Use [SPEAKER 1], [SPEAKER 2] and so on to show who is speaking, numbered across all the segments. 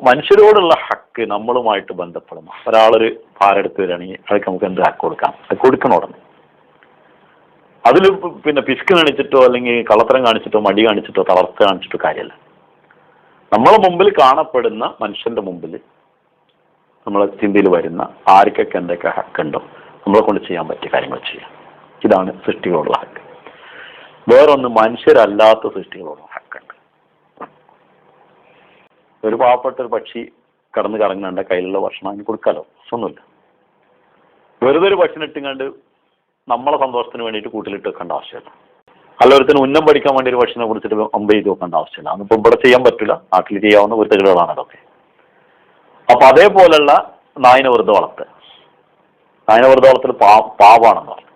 [SPEAKER 1] മനുഷ്യരോടുള്ള ഹക്ക് നമ്മളുമായിട്ട് ബന്ധപ്പെടണം. ഒരാളൊരു പാരെടുത്ത് വരികയാണെങ്കിൽ അതൊക്കെ നമുക്ക് എന്ത് ഹക്ക് കൊടുക്കാം? അത് കൊടുക്കണോടനെ. അതിൽ പിന്നെ പിസ്ക് കാണിച്ചിട്ടോ അല്ലെങ്കിൽ കള്ളത്തരം കാണിച്ചിട്ടോ മടി കാണിച്ചിട്ടോ തളർച്ച കാണിച്ചിട്ടോ കാര്യമല്ല. നമ്മളെ മുമ്പിൽ കാണപ്പെടുന്ന മനുഷ്യന്റെ മുമ്പിൽ നമ്മളെ ചിന്തയിൽ വരുന്ന ആർക്കൊക്കെ എന്തൊക്കെ ഹക്കുണ്ടോ നമ്മളെ കൊണ്ട് ചെയ്യാൻ പറ്റിയ കാര്യങ്ങൾ ചെയ്യാം. ഇതാണ് സൃഷ്ടികളോടുള്ള ഹക്ക്. വേറൊന്ന് മനുഷ്യരല്ലാത്ത സൃഷ്ടികളോടുള്ള ഹക്കുണ്ട്. ഒരു പാവപ്പെട്ട ഒരു പക്ഷി കടന്ന് കറങ്ങാണ്ട് കയ്യിലുള്ള ഭക്ഷണം അതിന് കൊടുക്കാലോ, ഒന്നുമില്ല. വെറുതെ ഒരു ഭക്ഷണം ഇട്ടുകൊണ്ട് നമ്മളെ സന്തോഷത്തിന് വേണ്ടിയിട്ട് കൂട്ടിലിട്ട് വെക്കേണ്ട ആവശ്യമില്ല. അല്ലൊരുത്തിന് ഉന്നം പഠിക്കാൻ വേണ്ടി ഒരു ഭക്ഷണം കുറിച്ചിട്ട് അമ്പ ചെയ്ത് വെക്കേണ്ട ആവശ്യമില്ല. അന്നിപ്പോൾ ഇവിടെ ചെയ്യാൻ പറ്റില്ല, നാട്ടിൽ ചെയ്യാവുന്ന വൃത്തികളാണ് അതൊക്കെ. അപ്പൊ അതേപോലെയുള്ള നായിനെ വെറുതെ വളർത്തുക. നായിനെ വെറുതെ വളർത്തൽ പാവാണെന്ന് പറഞ്ഞു.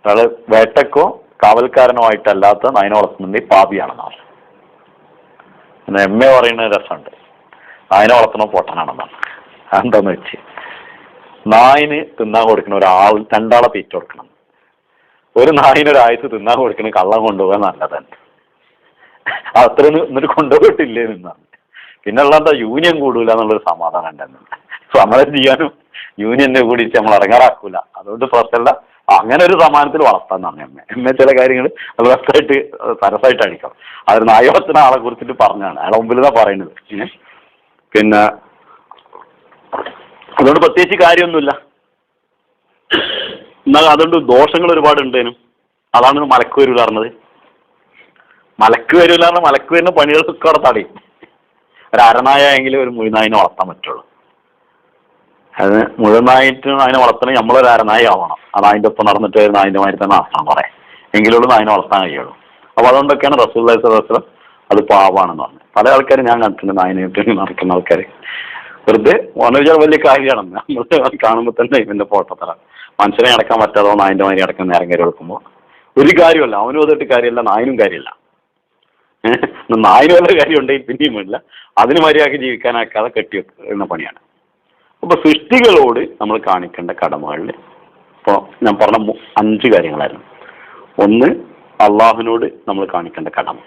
[SPEAKER 1] അതായത് വേട്ടക്കോ കാവൽക്കാരനോ ആയിട്ടല്ലാത്ത നായിനെ വളർത്തുന്നുണ്ടെങ്കിൽ പാപിയാണെന്ന് പറഞ്ഞു. പിന്നെ എമ്മ പറയുന്ന രസമുണ്ട്, നായിനെ വളർത്തണോ പൊട്ടനാണെന്നാണ്. എന്താന്ന് വെച്ച് നായിന് തിന്നാൻ കൊടുക്കണം രണ്ടാളെ തീറ്റ കൊടുക്കണം. ഒരു നായിനൊരാഴ്ച തിന്നാൻ കൊടുക്കണ കള്ളം കൊണ്ടുപോകാൻ നല്ലതന്നെ. അത്രയൊന്നും എന്നിട്ട് കൊണ്ടുപോയിട്ടില്ലേ നിന്നാണ്. പിന്നെ ഉള്ള എന്താ യൂണിയൻ കൂടൂല എന്നുള്ളൊരു സമാധാനം ഉണ്ടെന്നുണ്ട്. സമരം ചെയ്യാനും യൂണിയനെ കൂടിയിട്ട് നമ്മൾ ഇറങ്ങാറാക്കൂല, അതുകൊണ്ട് പ്രശ്നമല്ല. അങ്ങനെ ഒരു സമാനത്തിൽ വളർത്താന്നാണ് എമ്മ ചില കാര്യങ്ങൾ അത് സരസമായിട്ട് അടിക്കണം. അതൊരു നായ വളർത്തുന്ന ആളെ കുറിച്ചിട്ട് പറഞ്ഞാണ്, അയാളെ മുമ്പിൽ നിന്നാ പറയുന്നത്. പിന്നെ അതുകൊണ്ട് പ്രത്യേകിച്ച് കാര്യമൊന്നുമില്ല. എന്നാൽ അതുകൊണ്ട് ദോഷങ്ങൾ ഒരുപാട് ഉണ്ടേനും. അതാണ് മലക്ക് വരൂല പറഞ്ഞത്. മലക്ക് വരൂല പറഞ്ഞാൽ മലക്ക് വരുന്ന പണികൾക്കൊക്കെ അവിടെ തടയും. ഒരു അരനായ എങ്കിലും ഒരു മുഴുനായിനെ വളർത്താൻ പറ്റുള്ളൂ. അത് മുഴുവനായിട്ട് അതിനെ വളർത്തണമെങ്കിൽ നമ്മളൊരു അരനായി ആവണം. അത് അതിൻ്റെ ഒപ്പം നടന്നിട്ട് വരുന്ന അതിൻ്റെ മാതിരി തന്നെ നടത്തണം കുറെ, എങ്കിലുള്ള അതിനെ വളർത്താൻ കഴിയുള്ളൂ. അപ്പോൾ അതുകൊണ്ടൊക്കെയാണ് റസൂലുള്ളാഹി സ്വല്ലല്ലാഹു അലൈഹി വസല്ലം അത് പാവാണെന്ന് പറഞ്ഞത്. പല ആൾക്കാരും ഞാൻ കണ്ടിട്ടുണ്ട് നായിനായിട്ട് നടക്കുന്ന ആൾക്കാർ. വെറുതെ ഓനോചാൽ വലിയ കാര്യമാണെന്ന് നമ്മൾ കാണുമ്പോൾ തന്നെ ഇവന്റെ പോട്ടത്തറ. മനുഷ്യനെ അടക്കാൻ പറ്റാതോ നായിൻ്റെ മാതിരി അടക്കാൻ നേരം കയറി കൊടുക്കുമ്പോൾ ഒരു കാര്യമല്ല. അവനും അതൊട്ട് കാര്യമല്ല, നായിനും കാര്യമില്ല. നായിന് വല്ല കാര്യം ഉണ്ടെങ്കിൽ പിന്നെയും വേണ്ടില്ല. അതിന് മര്യാദക്ക് ജീവിക്കാനാക്കാതെ കെട്ടിവെക്കുന്ന പണിയാണ്. അപ്പൊ സൃഷ്ടികളോട് നമ്മൾ കാണിക്കേണ്ട കടമകളിൽ ഇപ്പോൾ ഞാൻ പറഞ്ഞ 5 കാര്യങ്ങളായിരുന്നു. ഒന്ന്, അള്ളാഹുവിനോട് നമ്മൾ കാണിക്കേണ്ട കടമ.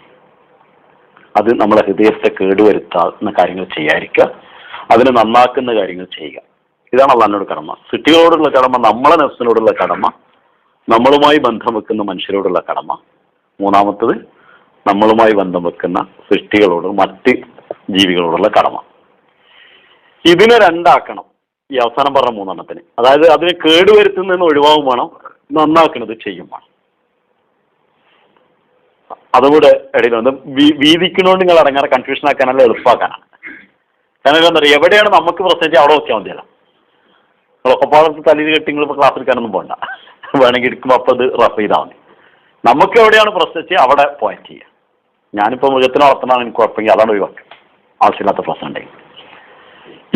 [SPEAKER 1] അത് നമ്മളെ ഹൃദയത്തെ കേടുവരുത്താവുന്ന കാര്യങ്ങൾ ചെയ്യാതിരിക്കുക, അതിനെ നന്നാക്കുന്ന കാര്യങ്ങൾ ചെയ്യുക. ഇതാണ് അള്ളാഹിനോട് കടമ. സൃഷ്ടികളോടുള്ള കടമ, നമ്മളെ നഫ്സിനോടുള്ള കടമ, നമ്മളുമായി ബന്ധം വെക്കുന്ന മനുഷ്യരോടുള്ള കടമ. മൂന്നാമത്തത്, നമ്മളുമായി ബന്ധം വെക്കുന്ന സൃഷ്ടികളോട് മറ്റ് ജീവികളോടുള്ള കടമ. ഇതിനെ രണ്ടാക്കണം ഈ അവസാനം പറഞ്ഞ 3 അതായത് അതിനെ കേടുവരുത്തുന്നതെന്ന് ഒഴിവാകും വേണം, നന്നാക്കുന്നത് ചെയ്യും വേണം. അതുകൂടെ ഇടയിൽ വന്ന് വീതിക്കണോണ്ട് നിങ്ങൾ അടങ്ങാറ് കൺഫ്യൂഷൻ ആക്കാനല്ല, എളുപ്പമാക്കാനാണ്. കാരണം എന്താ പറയുക, എവിടെയാണ് നമുക്ക് പ്രശ്നം അവിടെ നോക്കിയാൽ മതിയല്ലോ. ഒക്കെപ്പാടത്ത് തലയിൽ കെട്ടി നിങ്ങൾ ഇപ്പോൾ ക്ലാസ് എടുക്കാനൊന്നും പോകണ്ട. വേണമെങ്കിൽ എടുക്കുമ്പോൾ അപ്പോൾ അത് റഫ് ചെയ്താൽ മതി. നമുക്ക് എവിടെയാണ് പ്രശ്നം അവിടെ പോയിന്റ് ചെയ്യുക. ഞാനിപ്പോൾ മൃഗത്തിനെ വളർത്തണമെന്ന് എനിക്ക് കുഴപ്പമെങ്കിൽ അതാണ് ഒഴിവാക്കുക, ആവശ്യമില്ലാത്ത പ്രശ്നം ഉണ്ടെങ്കിൽ.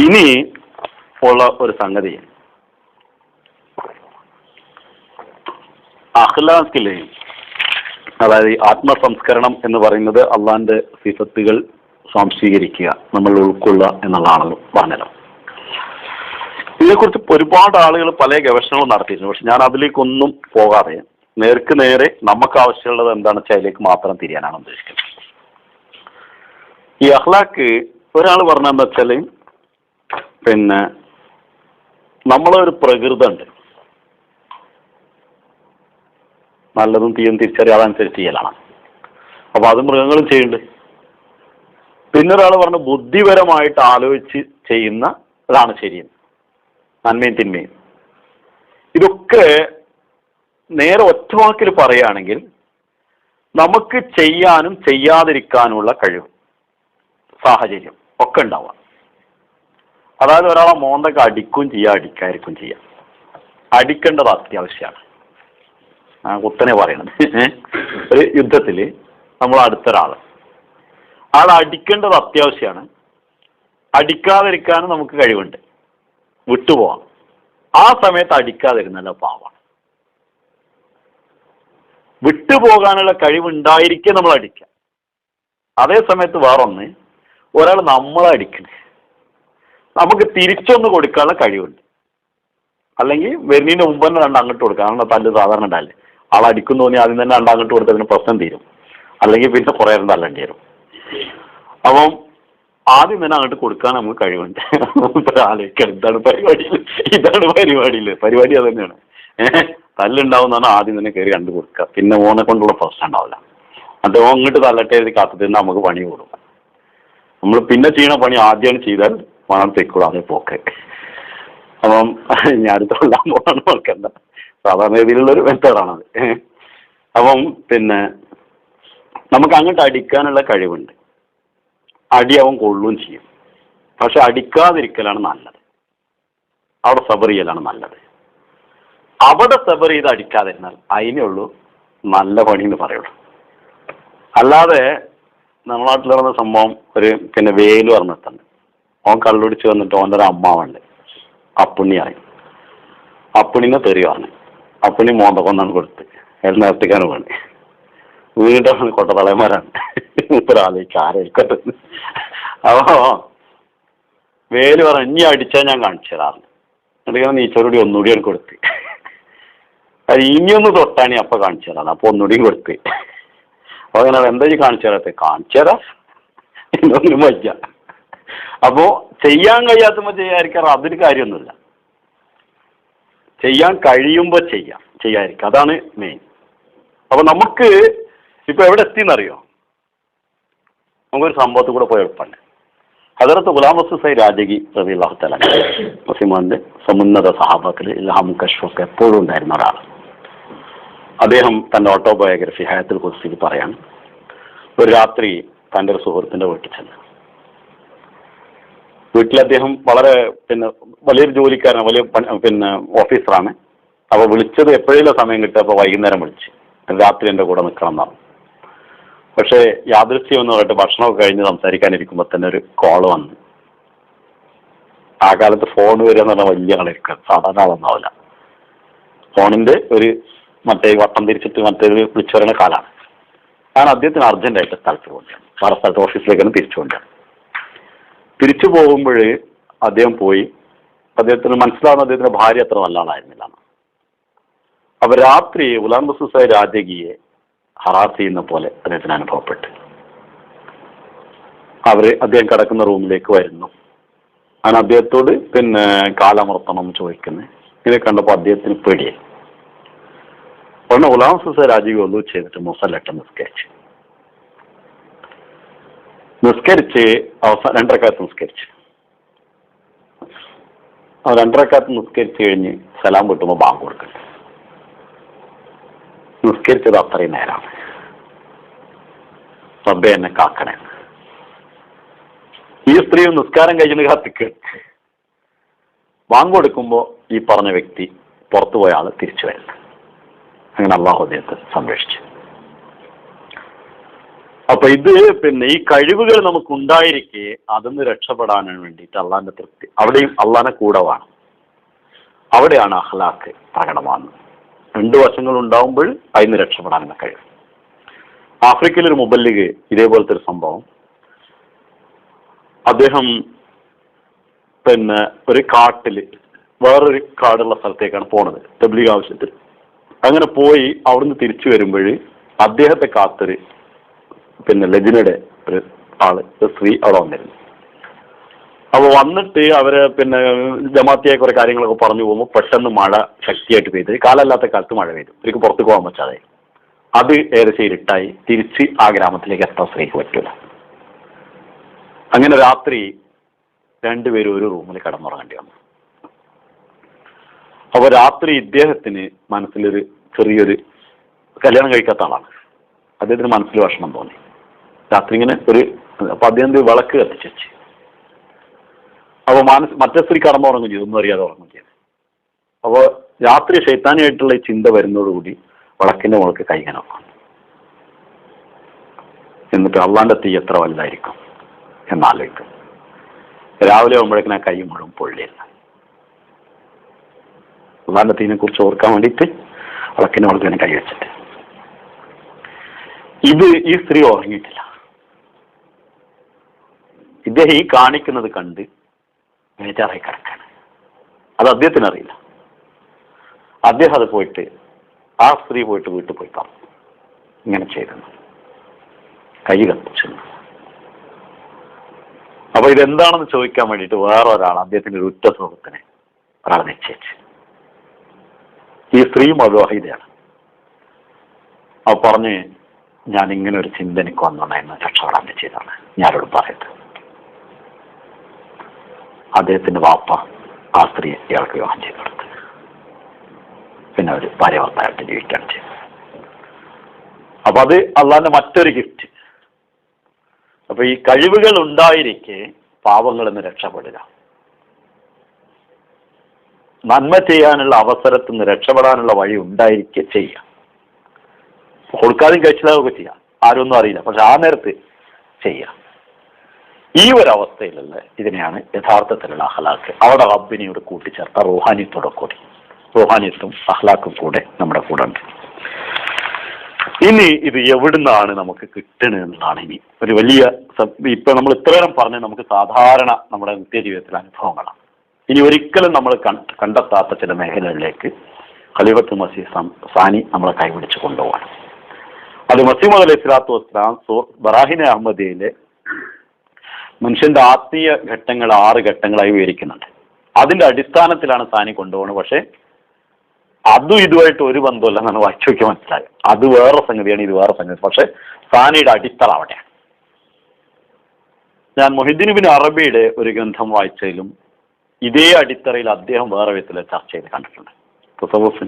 [SPEAKER 1] ഇനി ഉള്ള ഒരു സംഗതി, അഖ്ലാഖില്, അതായത് ആത്മസംസ്കരണം എന്ന് പറയുന്നത് അള്ളാന്റെ സിഫത്തുകൾ സ്വാംശീകരിക്കുക, നമ്മൾ ഉൾക്കൊള്ളുക എന്നുള്ളതാണല്ലോ പറഞ്ഞല്ലോ. ഇതിനെക്കുറിച്ച് ഒരുപാട് ആളുകൾ പല ഗവേഷണങ്ങളും നടത്തിയിരുന്നു. പക്ഷെ ഞാൻ അതിലേക്കൊന്നും പോകാതെ നേർക്ക് നേരെ നമുക്ക് ആവശ്യമുള്ളത് എന്താണെന്ന് വെച്ചാൽ അതിലേക്ക് മാത്രം തിരിയാനാണ് ഉദ്ദേശിക്കുന്നത്. ഈ അഖ്ലാഖ് ഒരാൾ പറഞ്ഞെന്താ വെച്ചാല്, പിന്നെ നമ്മളൊരു പ്രകൃതം ഉണ്ട്, നല്ലതും തീയും തിരിച്ചറിയാതെ അതനുസരിച്ച് ചെയ്യലാണ്. അപ്പൊ അത് മൃഗങ്ങളും ചെയ്യുന്നുണ്ട്. പിന്നെ ഒരാൾ പറഞ്ഞു ബുദ്ധിപരമായിട്ട് ആലോചിച്ച് ചെയ്യുന്ന അതാണ് ശരിയെന്ന്, നന്മയും തിന്മയും. ഇതൊക്കെ നേരെ ഒറ്റവാക്കിൽ പറയുകയാണെങ്കിൽ നമുക്ക് ചെയ്യാനും ചെയ്യാതിരിക്കാനുള്ള കഴിവ്, സാഹചര്യം ഒക്കെ ഉണ്ടാവാം. അതായത് ഒരാളെ മോന്തൊക്കെ അടിക്കും ചെയ്യാം, അടിക്കാതിരിക്കും ചെയ്യാം. അടിക്കേണ്ടത് അത്യാവശ്യമാണ്. കുത്തനെ പറയണത്, ഒരു യുദ്ധത്തിൽ നമ്മൾ അടുത്തൊരാള് അടിക്കേണ്ടത് അത്യാവശ്യമാണ്. അടിക്കാതിരിക്കാനും നമുക്ക് കഴിവുണ്ട്, വിട്ടുപോവാം. ആ സമയത്ത് അടിക്കാതിരുന്നല്ല പാവാണ്. വിട്ടുപോകാനുള്ള കഴിവുണ്ടായിരിക്കെ നമ്മൾ അടിക്കാം. അതേ സമയത്ത് വേറൊന്ന്, ഒരാൾ നമ്മളെ അടിക്കണേ, നമുക്ക് തിരിച്ചൊന്ന് കൊടുക്കാനുള്ള കഴിവുണ്ട്. അല്ലെങ്കിൽ വരുന്നതിന് മുമ്പ് തന്നെ 2 അങ്ങോട്ട് കൊടുക്കാം. കാരണം തല്ല് സാധാരണ ഉണ്ടാവില്ലേ, ആളടിക്കും തോന്നി ആദ്യം തന്നെ 2 അങ്ങോട്ട് കൊടുത്തതിന് പ്രശ്നം തീരും. അല്ലെങ്കിൽ പിന്നെ കുറേ തല്ലേണ്ടി വരും. അപ്പം ആദ്യം തന്നെ അങ്ങോട്ട് കൊടുക്കാൻ നമുക്ക് കഴിവുണ്ട്. ആലോചിക്കണം ഇതാണ് പരിപാടി അത് തന്നെയാണ്. തല്ലുണ്ടാവുന്നതാണ് ആദ്യം തന്നെ കയറി കണ്ടു കൊടുക്കുക. പിന്നെ ഓനെ കൊണ്ടുള്ള പ്രശ്നം ഉണ്ടാവില്ല. അത് അങ്ങോട്ട് തല്ലട്ടെ എഴുതി കാത്തിരുന്ന് നമുക്ക് പണി കൂടും. നമ്മൾ പിന്നെ ചെയ്യണ പണി ആദ്യമാണ് ചെയ്താൽ പണം തെക്കുള്ളൂ, അതേ പോക്കെ. അപ്പം ഞാൻ അടുത്ത് കൊള്ളാൻ പോകാൻ നോക്കണ്ട, സാധാരണ രീതിയിലുള്ളൊരു മെത്തേഡാണത്. അപ്പം പിന്നെ നമുക്ക് അങ്ങോട്ട് അടിക്കാനുള്ള കഴിവുണ്ട്, അടി അവൻ കൊള്ളുകയും ചെയ്യും. പക്ഷെ അടിക്കാതിരിക്കലാണ് നല്ലത്, അവിടെ സബർ ചെയ്യലാണ് നല്ലത്. അവിടെ സബർ ചെയ്ത് അടിക്കാതിരുന്നാൽ അതിനേ ഉള്ളൂ നല്ല പണി എന്ന് പറയുള്ളൂ. അല്ലാതെ നമ്മുടെ നാട്ടിൽ നടന്ന സംഭവം, ഒരു പിന്നെ വേലു പറഞ്ഞിട്ടുണ്ട്. ഓൻ കള്ളുടിച്ച് വന്നിട്ട് ഓൻ്റെ ഒരു അമ്മാവുണ്ട്, അപ്പുണ്ണിയായി. അപ്പുണ്ണിനെ തെറി പറഞ്ഞു. അപ്പുണ്ണി മോന്തക്കൊന്നാണ് കൊടുത്ത് നേരത്തേക്കാണ് വേണ്ടി വീണ്ടാണ് കൊട്ടത്തളയന്മാരാണ് ഒരാളേക്ക് ആരായിക്കോട്ടെ. അപ്പോ വേല് പറഞ്ഞു ഇനി അടിച്ചാൽ ഞാൻ കാണിച്ചു തരാറുണ്ട്. എന്നിട്ട് നീച്ചോടുകൂടി ഒന്നുകൂടി കൊടുത്ത്, അത് ഇനിയൊന്ന് തൊട്ടാണി അപ്പൊ കാണിച്ചു തരാം. അപ്പൊ ഒന്നുകൂടിയും കൊടുത്ത്. അപ്പൊ അങ്ങനെ എന്താ കാണിച്ചു തരാത്ത? കാണിച്ചു തരാം, ഇതൊന്നും വയ്യ. അപ്പോ ചെയ്യാൻ കഴിയാത്തുമ്പോ ചെയ്യാതിരിക്കാറ് അതൊരു കാര്യമൊന്നുമില്ല. ചെയ്യാൻ കഴിയുമ്പോ ചെയ്യാതിരിക്കുക, അതാണ് മെയിൻ. അപ്പൊ നമുക്ക് ഇപ്പൊ എവിടെ എത്തിയെന്നറിയോ? നമുക്കൊരു സംഭവത്തിൽ കൂടെ പോയ എളുപ്പമാണ്. ഹദറത്ത് ഗുലാം റസൂൽ രാജകി റളിയല്ലാഹു തആല മുസ്ലിമാന്റെ സമുന്നത സഹാബത്തിൽ ഇൽഹാമും കശ്ഫൊക്കെ എപ്പോഴും ഉണ്ടായിരുന്ന ഒരാൾ. അദ്ദേഹം തന്റെ ഓട്ടോബയോഗ്രഫി ഹയാത്തുൽ ഖുദ്സിൽ പറയാൻ, ഒരു രാത്രി തൻ്റെ ഒരു സുഹൃത്തിന്റെ വീട്ടിൽ ചെന്നു. വീട്ടിൽ അദ്ദേഹം വളരെ വലിയൊരു ജോലിക്കാരനാണ്, വലിയ പിന്നെ ഓഫീസറാണ്. അപ്പോൾ വിളിച്ചത് എപ്പോഴേലും സമയം കിട്ടുക, വൈകുന്നേരം വിളിച്ച് രാത്രി എൻ്റെ കൂടെ നിൽക്കണം എന്നാണ്. പക്ഷേ യാദൃശ്യം എന്ന് പറഞ്ഞിട്ട് ഭക്ഷണമൊക്കെ കഴിഞ്ഞ് സംസാരിക്കാനിരിക്കുമ്പോൾ തന്നെ ഒരു കോള് വന്നു. ആ കാലത്ത് ഫോൺ വരിക എന്ന് പറഞ്ഞാൽ വലിയ ആളായിരിക്കും, സാധാരണ ആളൊന്നാവില്ല. ഫോണിന്റെ ഒരു മറ്റേ വട്ടം തിരിച്ചിട്ട് മറ്റേത് വിളിച്ചു പറയുന്ന കാലമാണ്. ഞാൻ അദ്ദേഹത്തിന് അർജന്റായിട്ട് സ്ഥലത്ത് കൊണ്ടുവരാം, വേറെ സ്ഥലത്ത് ഓഫീസിലേക്കാണ് തിരിച്ചു കൊണ്ടുവരാം. തിരിച്ചു പോകുമ്പോൾ അദ്ദേഹം പോയി, അദ്ദേഹത്തിന് മനസ്സിലാവുന്ന അദ്ദേഹത്തിന്റെ ഭാര്യ അത്ര നല്ല ആളായിരുന്നില്ല. അപ്പൊ രാത്രി ഗുലാം റസൂൽ രാജകിയെ ഹറാസ് ചെയ്യുന്ന പോലെ അദ്ദേഹത്തിന് അനുഭവപ്പെട്ടു. അദ്ദേഹം കിടക്കുന്ന റൂമിലേക്ക് വരുന്നു. അങ്ങനെ അദ്ദേഹത്തോട് കാലമർത്തണം ചോദിക്കുന്നത്. ഇങ്ങനെ കണ്ടപ്പോൾ അദ്ദേഹത്തിന് പേടിയായി. ഉടനെ ഗുലാം റസൂൽ രാജകി ഒന്നു ചെയ്തിട്ട് മുസല്ലട്ട് നിസ്കരിച്ച് അവസാനം 2 റക്അത്ത് നിസ്കരിച്ച് 2 റക്അത്ത് നിസ്കരിച്ച് കഴിഞ്ഞ് സലാം കിട്ടുമ്പോൾ ബാങ്ക് കൊടുക്കട്ടെ. നിസ്കരിച്ചത് അത്രയും നേരമാണ്. റബ്ബേ എന്നെ കാക്കണേ. ഈ സ്ത്രീയും നിസ്കാരം കഴിഞ്ഞ് കാത്തിക്ക് ബാങ്ക് കൊടുക്കുമ്പോൾ ഈ പറഞ്ഞ വ്യക്തി പുറത്തു പോയ ആള് തിരിച്ചു വരുന്നത്. അങ്ങനെ അല്ലാഹു അദ്ദേഹത്തെ സംരക്ഷിച്ചു. അപ്പൊ ഇത് ഈ കഴിവുകൾ നമുക്ക് ഉണ്ടായിരിക്കെ അതിന്ന് രക്ഷപ്പെടാൻ വേണ്ടിയിട്ട് അള്ളാന്റെ തൃപ്തി, അവിടെയും അള്ളാനെ കൂടെ വേണം. അവിടെയാണ് അഖ്ലാഖ് പ്രകടമാകുന്നത്. 2 വശങ്ങൾ ഉണ്ടാവുമ്പോൾ അതിന് രക്ഷപ്പെടാനുള്ള കഴിവ്. ആഫ്രിക്കയിലൊരു മുബല്ലിഗ് ഇതേപോലത്തെ ഒരു സംഭവം. അദ്ദേഹം ഒരു കാട്ടില് വേറൊരു കാടുള്ള സ്ഥലത്തേക്കാണ് പോണത് തബ്ലീഗ് ആവശ്യത്തിൽ. അങ്ങനെ പോയി അവിടുന്ന് തിരിച്ചു വരുമ്പോൾ അദ്ദേഹത്തെ കാത്തൊരു ലജ്നയുടെ ഒരു ആള്, സ്ത്രീ അവിടെ വന്നിരുന്നു. അപ്പൊ വന്നിട്ട് അവര് ജമാഅത്തിയായ കുറെ കാര്യങ്ങളൊക്കെ പറഞ്ഞു പോകുമ്പോൾ പെട്ടെന്ന് മഴ ശക്തിയായിട്ട് പെയ്ത്, കാലല്ലാത്ത കാലത്ത് മഴ പെയ്തു. അവർക്ക് പുറത്തേക്ക് പോകാൻ പറ്റാതെ അത് ഏകദേശം ഇരുട്ടായി. തിരിച്ച് ആ ഗ്രാമത്തിലേക്ക് എത്താൻ സ്ത്രീക്ക് പറ്റൂല. അങ്ങനെ രാത്രി 2 പേരും ഒരു റൂമിൽ കിടന്നുറങ്ങേണ്ടി വന്നു. അപ്പൊ രാത്രി ഇദ്ദേഹത്തിന് മനസ്സിലൊരു ചെറിയൊരു, കല്യാണം കഴിക്കാത്ത ആളാണ്, അദ്ദേഹത്തിന് മനസ്സിൽ വിഷമം തോന്നി. രാത്രി ഇങ്ങനെ അപ്പൊ അദ്ദേഹം വിളക്ക് കത്തിച്ചു വെച്ച്. അപ്പൊ മറ്റേ സ്ത്രീ കടന്നുറങ്ങും ചെയ്തു, ഒന്നും അറിയാതെ ഉറങ്ങും ചെയ്തു. അപ്പൊ രാത്രി ശൈത്താനിയായിട്ടുള്ള ഈ ചിന്ത വരുന്നതോടുകൂടി വിളക്കിന്റെ മുകൾക്ക് കൈ ഇങ്ങനെ വെക്കും. എന്നിട്ട് അള്ളാന്റെ തീ എത്ര വലുതായിരിക്കും എന്നാലോചിക്കും. രാവിലെ ആകുമ്പോഴേക്കും ആ കൈ മുഴുവൻ പൊള്ളിയില്ല. അള്ളാന്റെ തീനെ കുറിച്ച് ഓർക്കാൻ വേണ്ടിയിട്ട് വിളക്കിന്റെ മുകൾക്ക് തന്നെ കൈ വെച്ചിട്ട് ഈ സ്ത്രീ ഉറങ്ങിയിട്ടില്ല. ഇദ്ദേഹം ഈ കാണിക്കുന്നത് കണ്ട് ബേജാറായി കിടക്കാണ്. അത് അദ്ദേഹത്തിന് അറിയില്ല. അദ്ദേഹം അത് പോയിട്ട് ആ സ്ത്രീ പോയിട്ട് വീട്ടിൽ പോയി പറഞ്ഞു, ഇങ്ങനെ ചെയ്തെന്ന്, കൈ കത്തിച്ചു. അപ്പൊ ഇതെന്താണെന്ന് ചോദിക്കാൻ വേണ്ടിയിട്ട് വേറെ ഒരാൾ അദ്ദേഹത്തിന്റെ ഒരു ഉറ്റ സുഹൃത്തിനെ ഒരാൾ നിശ്ചയിച്ച്. ഈ സ്ത്രീ മധുവാഹിതയാണ്. അവ പറഞ്ഞ്, ഞാൻ ഇങ്ങനെ ഒരു ചിന്ത എനിക്ക് വന്നുണ്ടായിരുന്നു, രക്ഷപ്പെടാൻ ചെയ്താണ് ഞാനോട് പറയുന്നത്. അദ്ദേഹത്തിന്റെ വാപ്പ ആ സ്ത്രീയെ ഇയാൾക്ക് വിവാഹം ചെയ്തു കൊടുത്ത്, പിന്നെ അവർ ഭാര്യ ഭർത്താവായിട്ട് ജീവിക്കുകയാണ് ചെയ്തത്. അപ്പൊ അത് അള്ളാന്റെ മറ്റൊരു ഗിഫ്റ്റ്. അപ്പൊ ഈ കഴിവുകൾ ഉണ്ടായിരിക്കെ പാപങ്ങളിൽ നിന്ന് രക്ഷപ്പെടുക, നന്മ ചെയ്യാനുള്ള അവസരത്തിൽ നിന്ന് രക്ഷപ്പെടാനുള്ള വഴി ഉണ്ടായിരിക്കെ ചെയ്യാം. കൊടുക്കാതെയും കഴിച്ചില്ലാതൊക്കെ ചെയ്യാം, ആരൊന്നും അറിയില്ല, പക്ഷെ ആ നേരത്ത് ചെയ്യാം. ഈ ഒരവസ്ഥയിലുള്ള ഇതിനെയാണ് യഥാർത്ഥത്തിലുള്ള അഖ്ലാഖ്. അവിടെ റബ്ബിനെയോട് കൂട്ടിച്ചേർത്ത റൂഹാനിയത്തോടെ കൂടി, റൂഹാനിയത്തും അഖ്ലാഖും കൂടെ നമ്മുടെ കൂടെ ഉണ്ട്. ഇനി ഇത് എവിടുന്നാണ് നമുക്ക് കിട്ടുന്നത് എന്നതാണ് ഇനി ഒരു വലിയ, ഇപ്പൊ നമ്മൾ ഇത്രയേരം പറഞ്ഞ് നമുക്ക് സാധാരണ നമ്മുടെ നിത്യജീവിതത്തിലെ അനുഭവങ്ങളാണ്. ഇനി ഒരിക്കലും നമ്മൾ കണ്ടെത്താത്ത ചില മേഖലകളിലേക്ക് ഖലീഫത്തുൽ മസീഹ് സാനി നമ്മളെ കൈപിടിച്ച് കൊണ്ടുപോകാൻ. അത് മസീഹ് മൗഊദ് അലൈഹി സ്വലാത്തു വസ്സലാം ബറാഹിനെ അഹമ്മദിയയിലെ മനുഷ്യന്റെ ആത്മീയ ഘട്ടങ്ങൾ 6 ഘട്ടങ്ങളായി വിവരിക്കുന്നുണ്ട്. അതിന്റെ അടിസ്ഥാനത്തിലാണ് സാനി കൊണ്ടുപോകുന്നത്. പക്ഷെ അതും ഇതുമായിട്ട് ഒരു ബന്ധമല്ല എന്നാണ് വായിച്ചു നോക്കി മനസ്സിലായത്. അത് വേറെ സംഗതിയാണ്, ഇത് വേറെ സംഗതി. പക്ഷെ സാനിയുടെ അടിത്തറ അവിടെയാണ്. ഞാൻ മുഹിദ്ദീൻ ഇബ്നു അറബിയുടെ ഒരു ഗ്രന്ഥം വായിച്ചതിലും ഇതേ അടിത്തറയിൽ അദ്ദേഹം വേറെ വിധത്തിൽ ചർച്ച ചെയ്ത് കണ്ടിട്ടുണ്ട്. തസവ്വുഫ്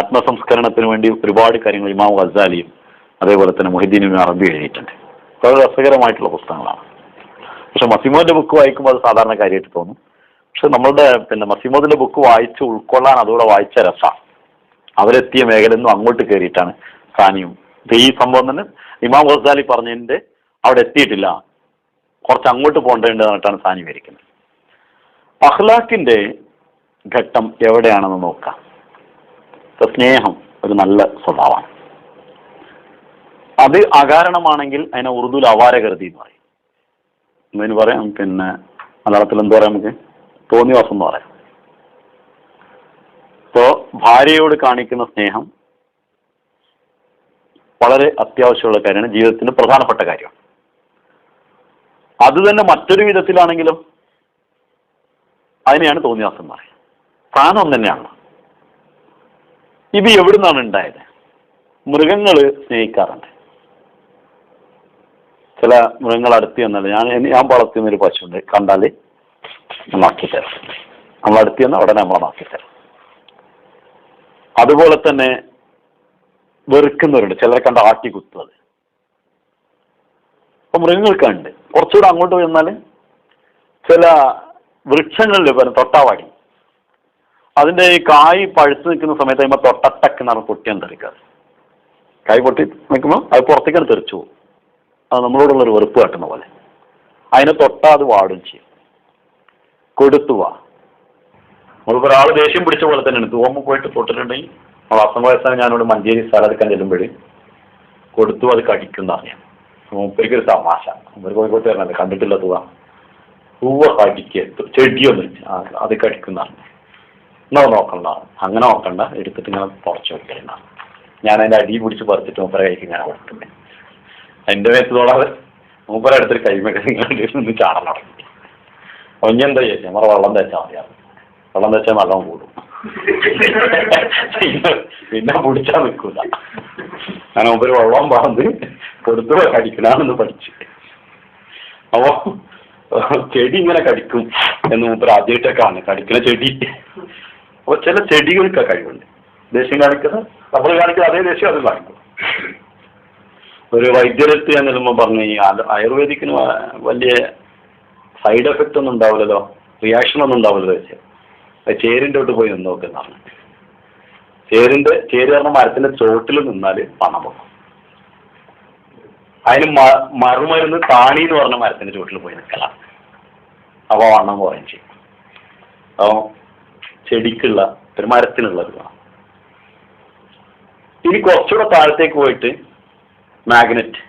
[SPEAKER 1] ആത്മസംസ്കരണത്തിന് വേണ്ടി ഒരുപാട് കാര്യങ്ങൾ ഇമാം ഗസാലിയും അതേപോലെ തന്നെ മുഹിദ്ദീൻ ഇബ്നു അറബി എഴുതിയിട്ടുണ്ട്. വളരെ രസകരമായിട്ടുള്ള പുസ്തകങ്ങളാണ്. പക്ഷെ മസീമോദിന്റെ ബുക്ക് വായിക്കുമ്പോൾ അത് സാധാരണ കാര്യമായിട്ട് തോന്നും. പക്ഷെ നമ്മളുടെ മസീമോദിന്റെ ബുക്ക് വായിച്ച് ഉൾക്കൊള്ളാൻ അതുകൂടെ വായിച്ച രസമാണ്. അവരെത്തിയ മേഖലയൊന്നും അങ്ങോട്ട് കയറിയിട്ടാണ് സാനിയും. ഈ സംഭവം തന്നെ ഇമാം ഗസാലി പറഞ്ഞതിന്റെ അവിടെ എത്തിയിട്ടില്ല, കുറച്ച് അങ്ങോട്ട് പോകേണ്ടത് പറഞ്ഞിട്ടാണ് സാനി വിവരിക്കുന്നത്. അഖ്ലാഖിന്റെ ഘട്ടം എവിടെയാണെന്ന് നോക്കാം. സ്നേഹം ഒരു നല്ല സ്വഭാവമാണ്. അത് അകാരണമാണെങ്കിൽ അതിനെ ഉറുദുൽ അവാരകൃതി എന്ന് പറയും. എന്തിനു പറയാം, മലയാളത്തിൽ എന്ത് പറയാം, നമുക്ക് തോന്നിവാസം എന്ന് പറയാം. ഇപ്പോ ഭാര്യയോട് കാണിക്കുന്ന സ്നേഹം വളരെ അത്യാവശ്യമുള്ള കാര്യമാണ്, ജീവിതത്തിന് പ്രധാനപ്പെട്ട കാര്യമാണ്. അത് തന്നെ മറ്റൊരു വിധത്തിലാണെങ്കിലും അതിനെയാണ് തോന്നിവാസം എന്ന് പറയുന്നത്. സ്ഥാനം തന്നെയാണ്. ഇത് എവിടുന്നാണ് ഉണ്ടായത്? മൃഗങ്ങൾ സ്നേഹിക്കാറുണ്ട്. ചില മൃഗങ്ങൾ അടുത്ത് ചെന്നല്ല, ഞാൻ വളർത്തുന്ന ഒരു പശുണ്ട്, കണ്ടാല് നോക്കിത്തരാം, നമ്മൾ അടുത്ത് ചെന്നാൽ ഉടനെ നമ്മളെ നോക്കിത്തരാം. അതുപോലെ തന്നെ വെറുക്കുന്നവരുണ്ട്, ചിലരെ കണ്ട ആട്ടി കുത്തുന്നത്. അപ്പൊ മൃഗങ്ങൾക്കുണ്ട്. കുറച്ചുകൂടെ അങ്ങോട്ട് ചെന്നാൽ ചില വൃക്ഷങ്ങളിൽ തൊട്ടാവാടി, അതിന്റെ ഈ കായ് പഴുത്ത് നിൽക്കുന്ന സമയത്ത് കഴിയുമ്പോൾ തൊട്ടട്ടക്ക് എന്നാണ് പൊട്ടിയാൻ തെറിക്കാറ്. കായ് പൊട്ടി നിൽക്കുമ്പോൾ അത് പുറത്തേക്കാണ് തെറിച്ചു പോകും. അത് നമ്മളോടുള്ളൊരു വെറുപ്പ് കാട്ടുന്ന പോലെ. അതിനെ തൊട്ടാ അത് വാടും ചെയ്യും. കൊടുത്തുവാ, നമ്മളിപ്പോൾ ഒരാൾ ദേഷ്യം പിടിച്ച പോലെ തന്നെയാണ്. തൂവമ്മ പോയിട്ട് തൊട്ടിട്ടുണ്ടെങ്കിൽ നമ്മൾ അസംവയസ്സാണ് ഞാനോട് മഞ്ചേരി സ്ഥലം എടുക്കാൻ ചെല്ലുമ്പോഴേ കൊടുത്തു അത് കടിക്കുന്ന അറിയാം. മൂപ്പരിക്കൊരു തമാശ, മൂപ്പര് കോഴിക്കോട്ട് വരണല്ലേ, കണ്ടിട്ടില്ല പൂവ കടിക്കുക, ചെടിയൊന്നും അത് കടിക്കുന്നതാണ്. എന്നോ നോക്കണ്ട, അങ്ങനെ നോക്കണ്ട, എടുത്തിട്ട് ഇങ്ങനെ പുറച്ചു വെക്കലാണ്. ഞാൻ അതിന്റെ അടിയിൽ പിടിച്ച് പറിച്ചിട്ട് മൂപ്പര കഴിക്കും ഞാൻ കൊടുക്കുന്നത്. എന്റെ മേത്ത് തൊടാതെ മൂപ്പര എടുത്തിട്ട് കൈമൊക്കെ നിന്ന് ചാടാൻ തുടങ്ങി. ഒഞ്ഞെന്താ ചോദിച്ചാൽ നമ്മളെ വെള്ളം തേച്ചാൽ മതിയാണ്. വെള്ളം തേച്ചാൽ നല്ലോണം കൂടും, പിന്നെ പിടിച്ചാൽ നിൽക്കൂല. ഞാൻ മൂപ്പര് വെള്ളം പാർന്ന് കൊടുത്തു കടിക്കണമെന്ന് പഠിച്ചു. അപ്പൊ ചെടി ഇങ്ങനെ കടിക്കും എന്ന് മൂപ്പര് ആദ്യമായിട്ടൊക്കെയാണ് കടിക്കുന്ന ചെടി. അപ്പൊ ചില ചെടികൾക്ക് കഴിവുണ്ട്. ദേഷ്യം കാണിക്കുന്നത് നമ്മൾ കാണിക്കുന്ന അതേ ദേഷ്യം അത് കാണിക്കും. ഒരു വൈദ്യരെത്തി ഞാൻ ചെല്ലുമ്പോൾ പറഞ്ഞു, ഈ ആയുർവേദിക്കിന് വലിയ സൈഡ് എഫക്റ്റ് ഒന്നും ഉണ്ടാവില്ലല്ലോ, റിയാക്ഷൻ ഒന്നും ഉണ്ടാവില്ലല്ലോ വെച്ചാൽ അത് ചേരിൻ്റെ തൊട്ട് പോയി നിന്ന് നോക്കുന്നതാണ്. ചേരി പറഞ്ഞ മരത്തിന്റെ ചോട്ടിൽ നിന്നാൽ പണം പോകും. അതിന് മറുമരുന്ന് താണി എന്ന് പറഞ്ഞ മരത്തിന്റെ ചോട്ടിൽ പോയി നിൽക്കലാണ്. അപ്പൊ വണ്ണം കുറയും ചെയ്യും. അപ്പൊ ചെടിക്കുള്ള ഒരു മരത്തിനുള്ളത് വേണം. ഇനി കുറച്ചുകൂടെ താഴത്തേക്ക് പോയിട്ട് മാഗ്നറ്റ്,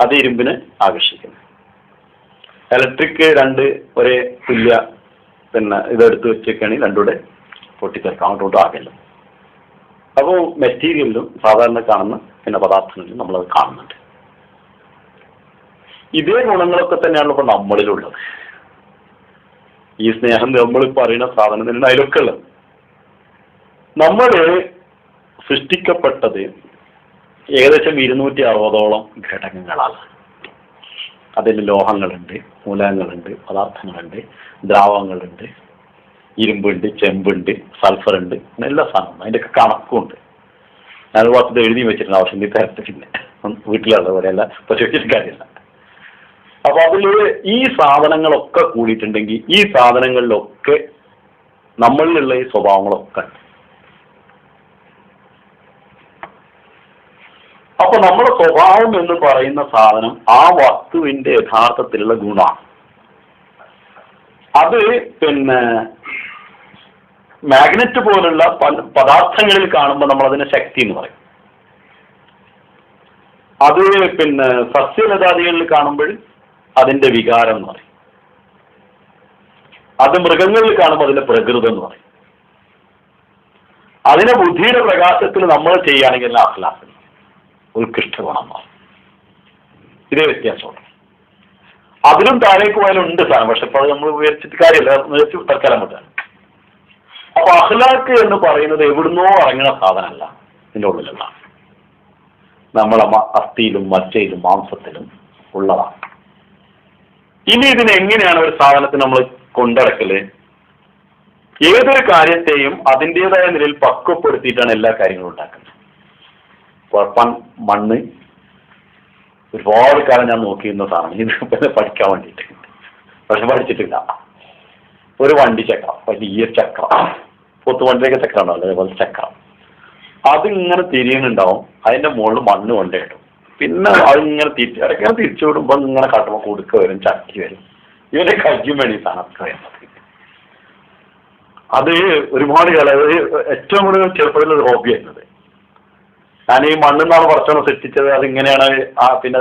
[SPEAKER 1] അത് ഇരുമ്പിന് ആകർഷിക്കുന്നു. ഇലക്ട്രിക് രണ്ട് ഒരേ തുല്യ ഇതെടുത്ത് വെച്ചൊക്കെയാണെങ്കിൽ രണ്ടുകൂടെ പൊട്ടിത്തെറിക്കാം, അങ്ങോട്ടോട്ടും ആകില്ല. അപ്പോൾ മെറ്റീരിയലിലും സാധാരണ കാണുന്ന പദാർത്ഥങ്ങളിലും നമ്മളത് കാണുന്നുണ്ട്. ഇതേ ഗുണങ്ങളൊക്കെ തന്നെയാണ് ഇപ്പൊ നമ്മളിലുള്ളത്. ഈ സ്നേഹം നമ്മൾ പറയുന്ന സാധനം തന്നെയാണ് അതിലൊക്കെ ഉള്ളത്. നമ്മൾ സൃഷ്ടിക്കപ്പെട്ടത് ഏകദേശം 260ഓളം ഘടകങ്ങളാണ്. അതിൽ ലോഹങ്ങളുണ്ട്, മൂലകങ്ങളുണ്ട്, പദാർത്ഥങ്ങളുണ്ട്, ദ്രാവകങ്ങളുണ്ട്, ഇരുമ്പുണ്ട്, ചെമ്പുണ്ട്, സൾഫർ ഉണ്ട്, എല്ലാ സാധനവും അതിൻ്റെയൊക്കെ കണക്കുണ്ട്. ഞാൻ വാർത്തത് എഴുതി വെച്ചിട്ടുണ്ട്, ആവശ്യം തരത്ത് പിന്നെ വീട്ടിലുള്ള പോലെയല്ല, പക്ഷെ വെച്ചിട്ട് കാര്യമില്ല. അപ്പൊ അതില് ഈ സാധനങ്ങളൊക്കെ കൂടിയിട്ടുണ്ടെങ്കിൽ ഈ സാധനങ്ങളിലൊക്കെ നമ്മളിലുള്ള ഈ സ്വഭാവങ്ങളൊക്കെ ഉണ്ട്. അപ്പൊ നമ്മുടെ സ്വഭാവം എന്ന് പറയുന്ന സാധനം ആ വസ്തുവിന്റെ യഥാർത്ഥത്തിലുള്ള ഗുണമാണ്. അത് പിന്നെ മാഗ്നറ്റ് പോലുള്ള പദാർത്ഥങ്ങളിൽ കാണുമ്പോൾ നമ്മൾ അതിനെ ശക്തി എന്ന് പറയും. അത് പിന്നെ സസ്യലതാദികളിൽ കാണുമ്പോൾ അതിന്റെ വികാരം എന്ന് പറയും. അത് മൃഗങ്ങളിൽ കാണുമ്പോൾ അതിന്റെ പ്രകൃതം എന്ന് പറയും. അതിനെ ബുദ്ധിയുടെ പ്രകാശത്തിൽ നമ്മൾ ചെയ്യുകയാണെങ്കിൽ അഖ്ലാഖ്, ഉത്കൃഷ്ട ഗുണം. ഇതേ വ്യത്യാസമുണ്ട്. അതിലും താഴേക്ക് പോയാലും ഉണ്ട് സാധനം, പക്ഷെ ഇപ്പോൾ നമ്മൾ വിവരിച്ചിട്ട് കാര്യമില്ല, തൽക്കാലം വിട്ടാണ്. അപ്പൊ അഖ്ലാഖ് എന്ന് പറയുന്നത് എവിടുന്നോ ഇറങ്ങുന്ന സാധനമല്ല, ഇതിൻ്റെ ഉള്ളിലുള്ള നമ്മളെ അസ്ഥിയിലും മജ്ജയിലും മാംസത്തിലും ഉള്ളതാണ്. ഇനി ഇതിനെങ്ങനെയാണ് ഒരു സാധനത്തിന് നമ്മൾ കൊണ്ടിടക്കല്? ഏതൊരു കാര്യത്തെയും അതിൻ്റെതായ നിലയിൽ പക്വപ്പെടുത്തിയിട്ടാണ് എല്ലാ കാര്യങ്ങളും ഉണ്ടാക്കുന്നത്. മണ്ണ് ഒരുപാട് കാലം ഞാൻ നോക്കിയിരുന്ന സാധനം, ഇത് പഠിക്കാൻ വേണ്ടിയിട്ട്, പക്ഷെ പഠിച്ചിട്ടില്ല. ഒരു വണ്ടി ചക്രം, വലിയ ചക്രം, പൊത്തുവണ്ടിയൊക്കെ ചക്രം ഉണ്ടാവില്ല, അതേപോലെ ചക്രം, അതിങ്ങനെ തിരിയുന്നുണ്ടാവും. അതിന്റെ മുകളിൽ മണ്ണ് കൊണ്ടിടും. പിന്നെ അതിങ്ങനെ ഇടയ്ക്കിങ്ങനെ തിരിച്ചു വിടുമ്പോൾ ഇങ്ങനെ കാട്ടുമ്പോൾ കുടുക്ക വരും, ചക്കി വരും. ഇവന്റെ കജ്ജും വേണം ഈ സാധനമൊക്കെ വരുന്നത്. അത് ഒരുപാട് കാലം, അത് ഏറ്റവും കൂടുതൽ ചെറുപ്പത്തിലൊരു ഹോബി ആയിരുന്നത്. ഞാൻ ഈ മണ്ണെന്നാണ് കുറച്ചൊന്ന് സൃഷ്ടിച്ചത്, അതിങ്ങനെയാണ്. പിന്നെ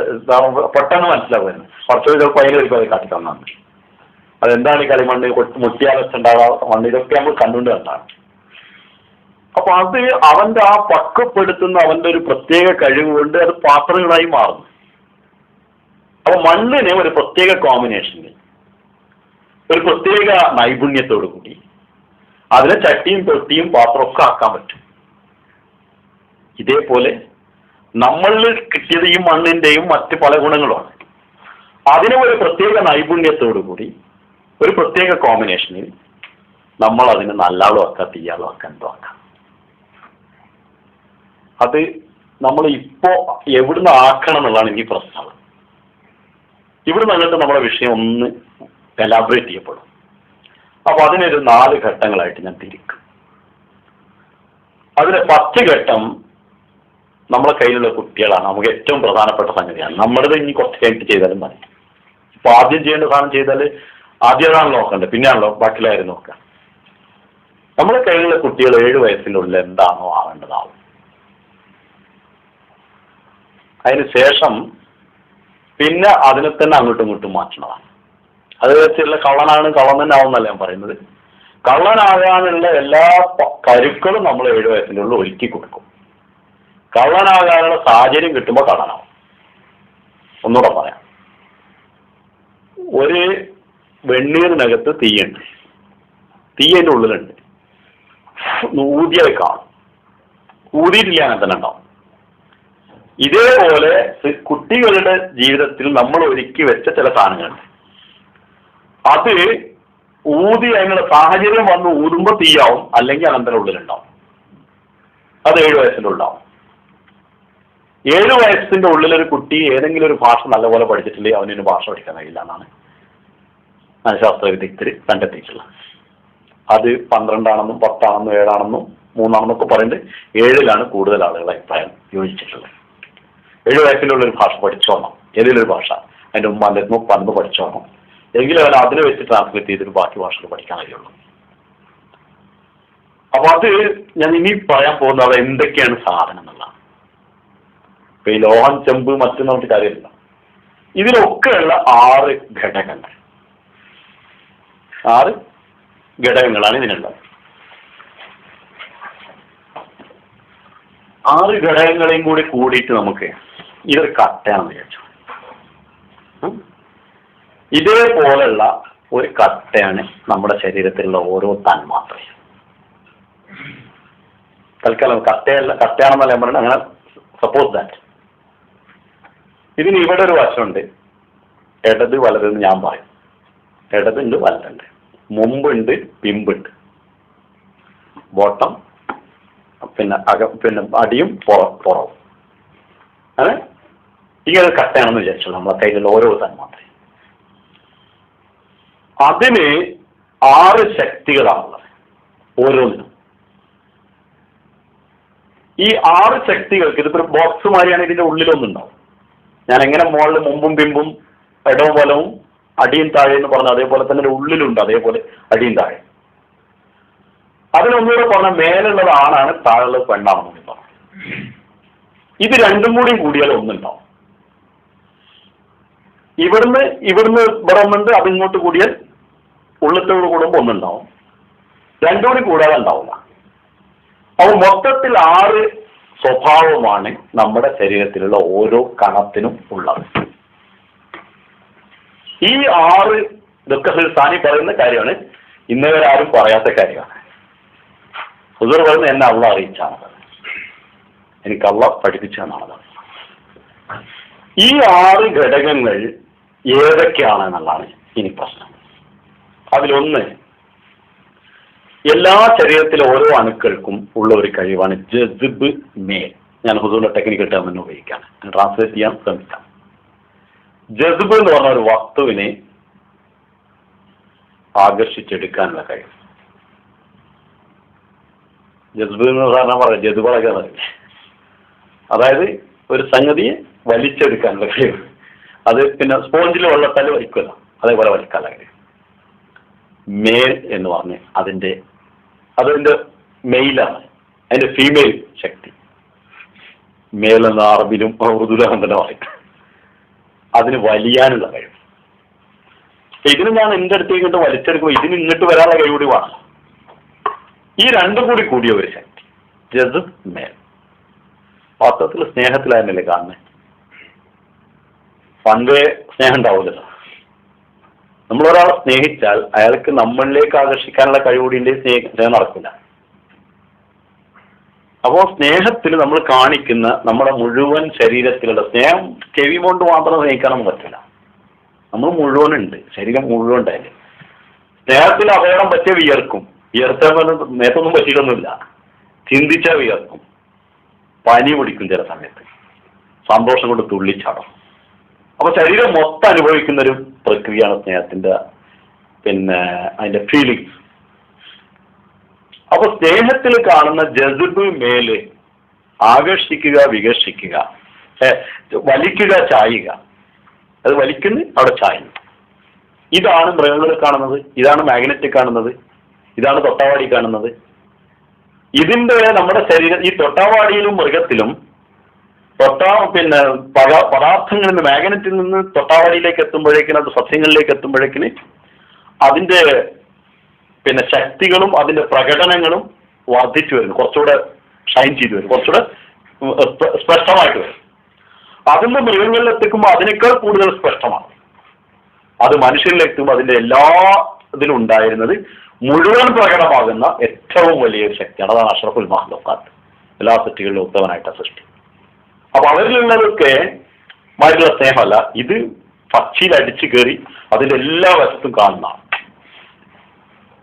[SPEAKER 1] പെട്ടെന്ന് മനസ്സിലാവുമായിരുന്നു. കുറച്ചൊരു ചിലപ്പോൾ അതിലൊരു കളി കാട്ടി തന്നാണ്. അതെന്താണ് ഈ കളിമണ്ണ്, മുട്ടിയാലുണ്ടാകാത്ത മണ്ണ്, ഇതൊക്കെ നമ്മൾ കണ്ടുകൊണ്ട് കണ്ടാണ്. അപ്പൊ അത് അവന്റെ ആ പക്വപ്പെടുത്തുന്ന അവന്റെ ഒരു പ്രത്യേക കഴിവ് കൊണ്ട് അത് പാത്രങ്ങളായി മാറുന്നു. അപ്പൊ മണ്ണിന് ഒരു പ്രത്യേക കോമ്പിനേഷനിൽ, ഒരു പ്രത്യേക നൈപുണ്യത്തോടു കൂടി അതിനെ ചട്ടിയും തൊട്ടിയും പാത്രമൊക്കെ ആക്കാൻ പറ്റും. ഇതേപോലെ നമ്മളിൽ കിട്ടിയത് ഈ മണ്ണിന്റെയും മറ്റ് പല ഗുണങ്ങളുമാണ്. അതിനെ ഒരു പ്രത്യേക നൈപുണ്യത്തോടു കൂടി ഒരു പ്രത്യേക കോമ്പിനേഷനിൽ നമ്മൾ അതിന് നല്ലാളും ആക്കാം, തീയാളും ആക്കാം, എന്തോ ആക്കാം. അത് നമ്മൾ ഇപ്പോ എവിടുന്ന് ആക്കണം എന്നുള്ളതാണ് എനിക്ക് പ്രശ്നം. ഇവിടുന്ന് അങ്ങോട്ട് നമ്മുടെ വിഷയം ഒന്ന് എലാബറേറ്റ് ചെയ്യപ്പെടും. അപ്പൊ അതിനൊരു 4 ഘട്ടങ്ങളായിട്ട് ഞാൻ തിരിക്കും. അതിലെ 10 ഘട്ടം നമ്മളെ കയ്യിലുള്ള കുട്ടികളാണ്. നമുക്ക് ഏറ്റവും പ്രധാനപ്പെട്ട സംഗതിയാണ്. നമ്മുടേത് ഇനി കുറച്ച് കഴിഞ്ഞിട്ട് ചെയ്താലും മതി. ഇപ്പൊ ആദ്യം ചെയ്യേണ്ട സാധനം ചെയ്താൽ ആദ്യം അതാണ് നോക്കണ്ടത്, പിന്നെയാണല്ലോ ബാക്കിയുള്ള കാര്യം നോക്കുക. നമ്മളെ കയ്യിലുള്ള കുട്ടികൾ 7 വയസ്സിൻ്റെ ഉള്ളിൽ എന്താണോ ആവേണ്ടതാവും. അതിന് ശേഷം പിന്നെ അതിനെ തന്നെ അങ്ങോട്ടും ഇങ്ങോട്ടും മാറ്റണതാണ്. അത് വെച്ചുള്ള കള്ളനാണ്, കള്ളൻ തന്നെ ആവുന്നല്ല ഞാൻ പറയുന്നത്. കള്ളനാകാനുള്ള എല്ലാ കരുക്കളും നമ്മൾ 7 വയസ്സിൻ്റെ ഉള്ളിൽ ഒരുക്കി കൊടുക്കും. കള്ളനാകാനുള്ള സാഹചര്യം കിട്ടുമ്പോൾ കള്ളനാവും. ഒന്നുകൂടെ പറയാം. ഒരു വെണ്ണീറിനകത്ത് തീയുണ്ട്, തീ അതിൻ്റെ ഉള്ളിലുണ്ട്. ഊതിയത് കാണും, ഊതിയിട്ടില്ല അങ്ങനെ തന്നെ ഉണ്ടാവും. ഇതേപോലെ കുട്ടികളുടെ ജീവിതത്തിൽ നമ്മൾ ഒരുക്കി വെച്ച ചില സാധനങ്ങളുണ്ട്. അത് ഊതി അതിനുള്ള സാഹചര്യം വന്ന് ഊതുമ്പോൾ തീയാവും, അല്ലെങ്കിൽ അങ്ങനത്തെ ഉള്ളിലുണ്ടാവും. അത് 7 വയസ്സിൻ്റെ ഉണ്ടാവും. 7 വയസ്സിന്റെ ഉള്ളിലൊരു കുട്ടി ഏതെങ്കിലും ഒരു ഭാഷ നല്ലപോലെ പഠിച്ചിട്ടില്ലെങ്കിൽ അവനൊരു ഭാഷ പഠിക്കാൻ കഴിയില്ല എന്നാണ് മനഃശാസ്ത്ര വിദഗ്ധർ കണ്ടെത്തിയിട്ടുള്ളത്. അത് 12 ആണെന്നും 10 ആണെന്നും 7 ആണെന്നും 3 ആണെന്നൊക്കെ പറയുന്നത് 7ലാണ് കൂടുതൽ ആളുകളെ അഭിപ്രായം യോജിച്ചിട്ടുള്ളത്. 7 വയസ്സിൻ്റെ ഉള്ളൊരു ഭാഷ പഠിച്ചോണം, ഏതെങ്കിലും ഒരു ഭാഷ അതിൻ്റെ ഉമ്മാൻ്റെ പണ്ട് പഠിച്ചോണം, എങ്കിലും അവൻ അതിനെ വെച്ച് ട്രാൻസ്ലേറ്റ് ചെയ്തിട്ട് ബാക്കി ഭാഷകൾ പഠിക്കാൻ കഴിയുള്ളൂ. അപ്പൊ അത് ഞാൻ ഇനി പറയാൻ പോകുന്നത് എന്തൊക്കെയാണ് സാധനം എന്നുള്ളതാണ്. ഇപ്പൊ ഈ ലോഹം, ചെമ്പ്, മറ്റും നമുക്ക് കാര്യമില്ല. ഇതിലൊക്കെയുള്ള 6 ഘടകങ്ങൾ, 6 ഘടകങ്ങളാണ് ഇതിനുള്ളത്. 6 ഘടകങ്ങളെയും കൂടി കൂടിയിട്ട് നമുക്ക് ഇതൊരു കട്ടയാണെന്ന് വിചാരിച്ചു. ഇതേപോലുള്ള ഒരു കട്ടയാണ് നമ്മുടെ ശരീരത്തിലുള്ള ഓരോ തന്മാത്രയും. തൽക്കാലം കട്ടയാണെന്നല്ല ഞാൻ പറഞ്ഞത്, അങ്ങനെ സപ്പോസ് ദാറ്റ്. ഇതിന് ഇവിടെ ഒരു വശമുണ്ട്, ഇടത് വലതെന്ന് ഞാൻ പറയും. ഇടതുണ്ട്, വലതുണ്ട്, മുമ്പുണ്ട്, പിമ്പുണ്ട്, ബോട്ടം, പിന്നെ അടിയും പുറവും. അങ്ങനെ ഇങ്ങനെ കട്ടയാണെന്ന് വിചാരിച്ചു നമ്മളെ കയ്യിലുള്ള ഓരോ തന്മാത്രയും. അതിന് 6 ശക്തികളാണുള്ളത് ഓരോന്നിനും. ഈ 6 ശക്തികൾക്ക് ഇതിപ്പോ ഒരു ബോക്സ് മാതിരിയാണ്, ഇതിന്റെ ഉള്ളിലൊന്നുണ്ടാവും. ഞാൻ എങ്ങനെ മുകളിൽ മുമ്പും പിമ്പും ഇടവും വലവും അടിയും താഴെ എന്ന് പറഞ്ഞു, അതേപോലെ തന്നെ ഉള്ളിലുണ്ട് അതേപോലെ അടിയും താഴെ. അതിനൊന്നുകൂടെ പറഞ്ഞ മേലുള്ളത് ആണാണ്, താഴെയുള്ളത് പെണ്ണാണെന്ന് പറഞ്ഞു. ഇത് രണ്ടും കൂടിയാൽ ഒന്നുണ്ടാവും. ഇവിടുന്ന് ഇവിടെ ഒന്നുണ്ട്, അതിങ്ങോട്ട് കൂടിയാൽ ഉള്ളത്തോട് കൂടുമ്പോൾ ഒന്നുണ്ടാവും. രണ്ടും കൂടി കൂടാതെ ഉണ്ടാവില്ല. അപ്പോൾ മൊത്തത്തിൽ 6 സ്വഭാവമാണ് നമ്മുടെ ശരീരത്തിലുള്ള ഓരോ കണത്തിനും ഉള്ളത്. ഈ 6 ഇതൊക്കെ ഹിൽസാനി പറയുന്ന കാര്യമാണ്, ഇന്നവരെ ആരും പറയാത്ത കാര്യമാണ്. ഹുസൂർ പറയുന്നത് എന്നെ അള്ളാഹ് അറിയിച്ചാണ്, എനിക്ക് അള്ളാഹ് പഠിപ്പിച്ചതെന്നാണ്. ഈ 6 ഘടകങ്ങൾ ഏതൊക്കെയാണെന്നുള്ളതാണ് ഇനി പ്രശ്നം. അതിലൊന്ന്, എല്ലാ ശരീരത്തിലെ ഓരോ അണുക്കൾക്കും ഉള്ള ഒരു കഴിവാണ് ജസ്ബ് മേൽ. ഞാൻ ഹുസൂറിന്റെ ടെക്നിക്കൽ ടേം തന്നെ ഉപയോഗിക്കാം, ട്രാൻസ്ലേറ്റ് ചെയ്യാൻ ശ്രമിക്കാം. ജസ്ബ് എന്ന് പറഞ്ഞ ഒരു വസ്തുവിനെ ആകർഷിച്ചെടുക്കാനുള്ള കഴിവ്. ജസ്ബ് എന്ന് പറഞ്ഞാൽ പറയാം, ജതുബളൊക്കെ പറയും. അതായത് ഒരു സംഗതിയെ വലിച്ചെടുക്കാനുള്ള കഴിവ്. അത് പിന്നെ സ്പോഞ്ചിൽ വെള്ളത്താൽ വലിക്കുമല്ലോ, അതേപോലെ വലിക്കാനുള്ള കഴിവ്. മേൽ എന്ന് പറഞ്ഞ് അതിന്റെ മെയിലാണ്, അതിന്റെ ഫീമെയിൽ ശക്തി. മേൽ എന്ന അറബിലും ഉറുദുലും തന്നെ പറയും. അതിന് വലിയാനുള്ള കഴിവ്. ഇതിന് ഞാൻ എന്റെ അടുത്തേക്ക് ഇങ്ങോട്ട് വലിച്ചെടുക്കുമ്പോൾ ഇതിന് ഇങ്ങോട്ട് വരാനുള്ള കഴിവ് കൂടി വേണം. ഈ രണ്ടും കൂടിയ ഒരു ശക്തി ജസ് മേൽ. വാസ്തവത്തിൽ സ്നേഹത്തിലായിരുന്നല്ലേ കാണുന്നത്. പണ്ടേ സ്നേഹം ഉണ്ടാവില്ലല്ലോ. നമ്മളൊരാളെ സ്നേഹിച്ചാൽ അയാൾക്ക് നമ്മളിലേക്ക് ആകർഷിക്കാനുള്ള കഴിവുകൂടി സ്നേഹം നടക്കില്ല. അപ്പോൾ സ്നേഹത്തിൽ നമ്മൾ കാണിക്കുന്ന നമ്മുടെ മുഴുവൻ ശരീരത്തിലുള്ള സ്നേഹം ചെവി കൊണ്ട് മാത്രം സ്നേഹിക്കാനൊന്നും പറ്റില്ല. നമ്മൾ മുഴുവനുണ്ട്, ശരീരം മുഴുവൻ ഉണ്ടായില്ലേ. സ്നേഹത്തിൽ അപകടം പറ്റിയ വിയർക്കും. വിയർത്താൻ നേരത്തൊന്നും പറ്റിയിട്ടൊന്നുമില്ല. ചിന്തിച്ചാൽ വിയർക്കും. പനി പിടിക്കും ചില സമയത്ത്. സന്തോഷം കൊണ്ട് തുള്ളിച്ചാടും. അപ്പൊ ശരീരം മൊത്തം അനുഭവിക്കുന്ന ഒരു പ്രക്രിയയാണ് സ്നേഹത്തിന്റെ അതിന്റെ ഫീലിങ്സ്. അപ്പൊ സ്നേഹത്തിൽ കാണുന്ന ജസ്ബ് മേല് ആകർഷിക്കുക, വികർഷിക്കുക, വലിക്കുക, ചായുക. അത് വലിക്കുന്നു, അവിടെ ചായുന്നു. ഇതാണ് മൃഗങ്ങളിൽ കാണുന്നത്, ഇതാണ് മാഗ്നറ്റിൽ കാണുന്നത്, ഇതാണ് തൊട്ടാവാടി കാണുന്നത്. ഇതിന്റെ നമ്മുടെ ശരീരം ഈ തൊട്ടാവാടിയിലും മൃഗത്തിലും പദാർത്ഥങ്ങളിൽ നിന്ന് മാഗ്നറ്റിൽ നിന്ന് തൊട്ടാവാടിയിലേക്ക് എത്തുമ്പോഴേക്കിന്, അത് സസ്യങ്ങളിലേക്ക് എത്തുമ്പോഴേക്കിന് അതിന്റെ ശക്തികളും അതിന്റെ പ്രകടനങ്ങളും വർദ്ധിച്ചു വരുന്നു, കുറച്ചുകൂടെ ഷൈൻ ചെയ്തു വരും, കുറച്ചുകൂടെ സ്പഷ്ടമായിട്ട് വരും. അതിന്റെ മൃഗങ്ങളിൽ എത്തിക്കുമ്പോൾ അതിനേക്കാൾ കൂടുതൽ സ്പഷ്ടമാണ്. അത് മനുഷ്യരിലെത്തുമ്പോൾ അതിന്റെ എല്ലാ ഇതിലും ഉണ്ടായിരുന്നത് മുഴുവൻ പ്രകടമാകുന്ന ഏറ്റവും വലിയൊരു ശക്തിയാണ്. അതാണ് അഷ്റഫുൽ മഖ്ലൂഖാത്ത്, എല്ലാ സൃഷ്ടികളിലും ഉത്തമനായിട്ട സൃഷ്ടി. അപ്പൊ അവരിലുള്ളതൊക്കെ മാതിരിയുള്ള സ്നേഹമല്ല, ഇത് പക്ഷിയിൽ അടിച്ചു കയറി അതിന്റെ എല്ലാ വശത്തും കാണുന്നതാണ്.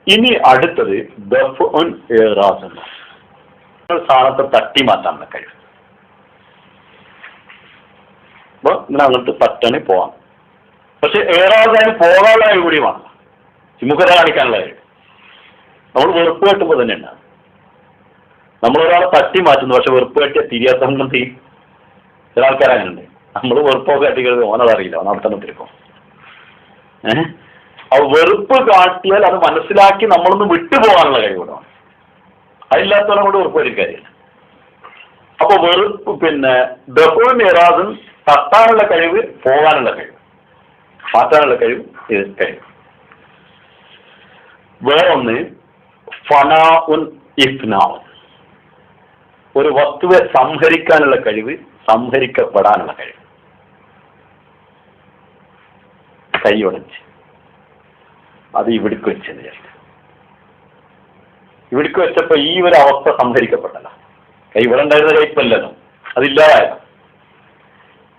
[SPEAKER 1] ഇനി അടുത്തത് ദഫ്ഉൻ ഇറാസ് എന്ന സ്ഥാനത്തെ തട്ടി മാറ്റാനുള്ള കഴിവ്. അപ്പൊ ഇങ്ങനെ അങ്ങോട്ട് തട്ടണി പോവാം. പക്ഷെ ഏറാസാന് പോകാനുള്ള കഴിവ് കൂടി വേണം, വിമുഖത കാണിക്കാനുള്ള കഴിവ്. നമ്മൾ വെറുപ്പ് കെട്ടുമ്പോൾ തന്നെ ഉണ്ടാകും. നമ്മളൊരാളെ തട്ടി മാറ്റുന്നു, പക്ഷെ വെറുപ്പ് കെട്ടിയ തിരിയാത്തം ചെയ്യും. ചില ആൾക്കാർ അങ്ങനെ ഉണ്ട്. നമ്മൾ വെറുപ്പൊക്കെ കട്ടിക്കരുത്, ഓനതറിയില്ല, ഓൻ അവിടെ തന്നെ തിരിക്കും. ആ വെറുപ്പ് കാട്ടിയാൽ അത് മനസ്സിലാക്കി നമ്മളൊന്ന് വിട്ടുപോകാനുള്ള കഴിവുണ്ടാവും. അതില്ലാത്തവനെ കൊണ്ട് വെറുപ്പ് ഒരു കാര്യമില്ല. അപ്പൊ വെറുപ്പ് ദഫ്ഉൻ ഇറാസും തട്ടാനുള്ള കഴിവ്, പോകാനുള്ള കഴിവ്, മാറ്റാനുള്ള കഴിവ്, കഴിവ്. വേറൊന്ന് ഫനാഉൻ ഇഫ്നാഉൻ, ഒരു വസ്തുവെ സംഹരിക്കാനുള്ള കഴിവ്, സംഹരിക്കപ്പെടാനുള്ള കഴിവ്. കൈ ഉടച്ച് അത് ഇവിടേക്ക് വെച്ചെന്ന് വിചാരിച്ചു. ഇവിടേക്ക് വെച്ചപ്പോ ഈ ഒരു അവസ്ഥ സംഭരിക്കപ്പെട്ടല്ല. കൈ ഇവിടെ ഉണ്ടായിരുന്ന കൈപ്പല്ലല്ലോ, അതില്ലാതായല്ലോ.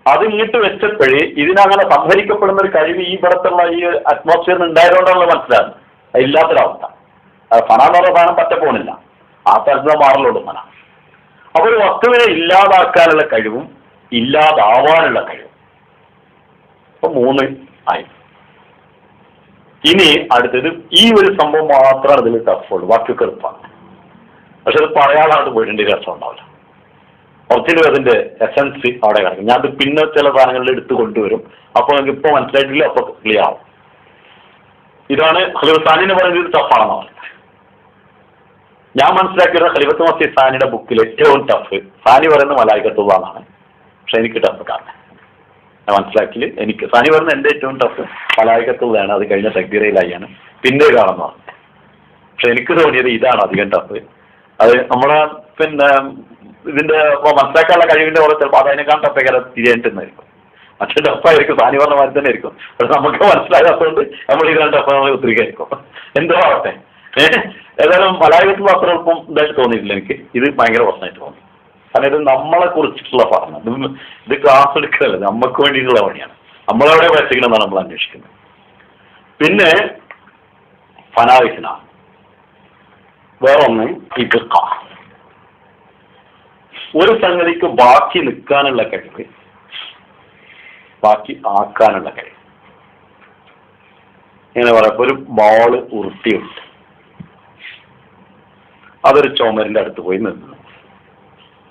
[SPEAKER 1] അത് ഇങ്ങോട്ട് വെച്ചപ്പോഴേ ഇതിനങ്ങനെ സംഭരിക്കപ്പെടുന്ന ഒരു കഴിവ് ഈ ഇവിടത്തുള്ള ഈ അറ്റ്മോസ്ഫിയറിന് ഉണ്ടായതുകൊണ്ടാണല്ലോ മനസ്സിലാകുന്നത്. അതില്ലാത്തൊരവസ്ഥ. ഫനാന്ന് പറഞ്ഞ സാധനം പറ്റ പോണില്ല, ആ തരത്തിലുള്ള മാറലുള്ളൂ ഫന. അപ്പൊ ഒരു വസ്തുവിനെ ഇല്ലാതാക്കാനുള്ള കഴിവും ഇല്ലാതാവാനുള്ള കഴിവും, അപ്പൊ 3 ആയി. ഇനി അടുത്തത് ഈ ഒരു സംഭവം മാത്രമാണ് ഇതിൽ ടഫുള്ളൂ, ബാക്കിയൊക്കെ എളുപ്പമാണ്. പക്ഷെ അത് പറയാനായിട്ട് പോയിട്ടുണ്ട് രസം ഉണ്ടാവില്ല. കുറച്ചിലും അതിന്റെ എസൻസ് അവിടെ കിടക്കും. ഞാൻ അത് പിന്നെ ചില സാധനങ്ങളിൽ എടുത്ത് കൊണ്ടുവരും. അപ്പോൾ നിങ്ങൾക്ക് ഇപ്പൊ മനസ്സിലായിട്ടില്ല, അപ്പൊ ക്ലിയർ ആവും. ഇതാണ് ഖലീഫ സാനിനെ പറയുന്നത്, ഇത് ടഫാണെന്ന് പറയുന്നത്. ഞാൻ മനസ്സിലാക്കിയത് ഖലീഫത്ത് മസീഹ് സാനിയുടെ ബുക്കിൽ ഏറ്റവും ടഫ് സാനി പറയുന്ന മലായികത്തുള്ളതാണ്. പക്ഷെ എനിക്ക് ടഫ് കാരണം ഞാൻ മനസ്സിലാക്കില്, എനിക്ക് സാനി പറയുന്ന എന്റെ ഏറ്റവും ടഫ് മലായികത്തുള്ളതാണ്. അത് കഴിഞ്ഞ തക്ബീറയിലായാണ് പിന്നെ കാണുന്ന പറഞ്ഞത്. പക്ഷെ എനിക്ക് തോന്നിയത് ഇതാണ് അധികം ടഫ്. അത് നമ്മളെ പിന്നെ ഇതിന്റെ മനസ്സിലാക്കാനുള്ള കഴിവിന്റെ പോലെ ചിലപ്പോൾ അതിനേക്കാൾ ടഫേക്കാരം തിരിയായിട്ടുണ്ടായിരിക്കും. മറ്റേ ടഫായിരിക്കും, സാനി പറഞ്ഞ മാതിരി തന്നെ ആയിരിക്കും. പക്ഷെ നമുക്ക് മനസ്സിലാകാത്തതുകൊണ്ട് നമ്മൾ ഇതിനെ ടഫായി ഒത്തിരിക്കായിരിക്കും. എന്തോ ആവട്ടെ. ഏതായാലും മലായികത്തുള്ള അത്ര എളുപ്പം ഇതായിട്ട് തോന്നിയിട്ടില്ല എനിക്ക്. ഇത് ഭയങ്കര പ്രശ്നമായിട്ട് തോന്നി. കാരണം ഇത് നമ്മളെ കുറിച്ചിട്ടുള്ള പഠനം. ഇത് ക്ലാസ് എടുക്കലല്ല, നമുക്ക് വേണ്ടിയിട്ടുള്ള പണിയാണ്. നമ്മളെവിടെ പഠിച്ചിക്കണമെന്നാണ് നമ്മൾ അന്വേഷിക്കുന്നത്. പിന്നെ ഫനാവിസ്ന വേറൊന്ന് ഇബ്ഖാ, ഒരു സംഗതിക്ക് ബാക്കി നിൽക്കാനുള്ള കഴിവ്, ബാക്കി ആക്കാനുള്ള കഴിവ്. ഇങ്ങനെ പറയാം, ഒരു ബോള് ഉരുട്ടിയുണ്ട്, അതൊരു ചുമരിന്റെ അടുത്ത് പോയി നിന്നു.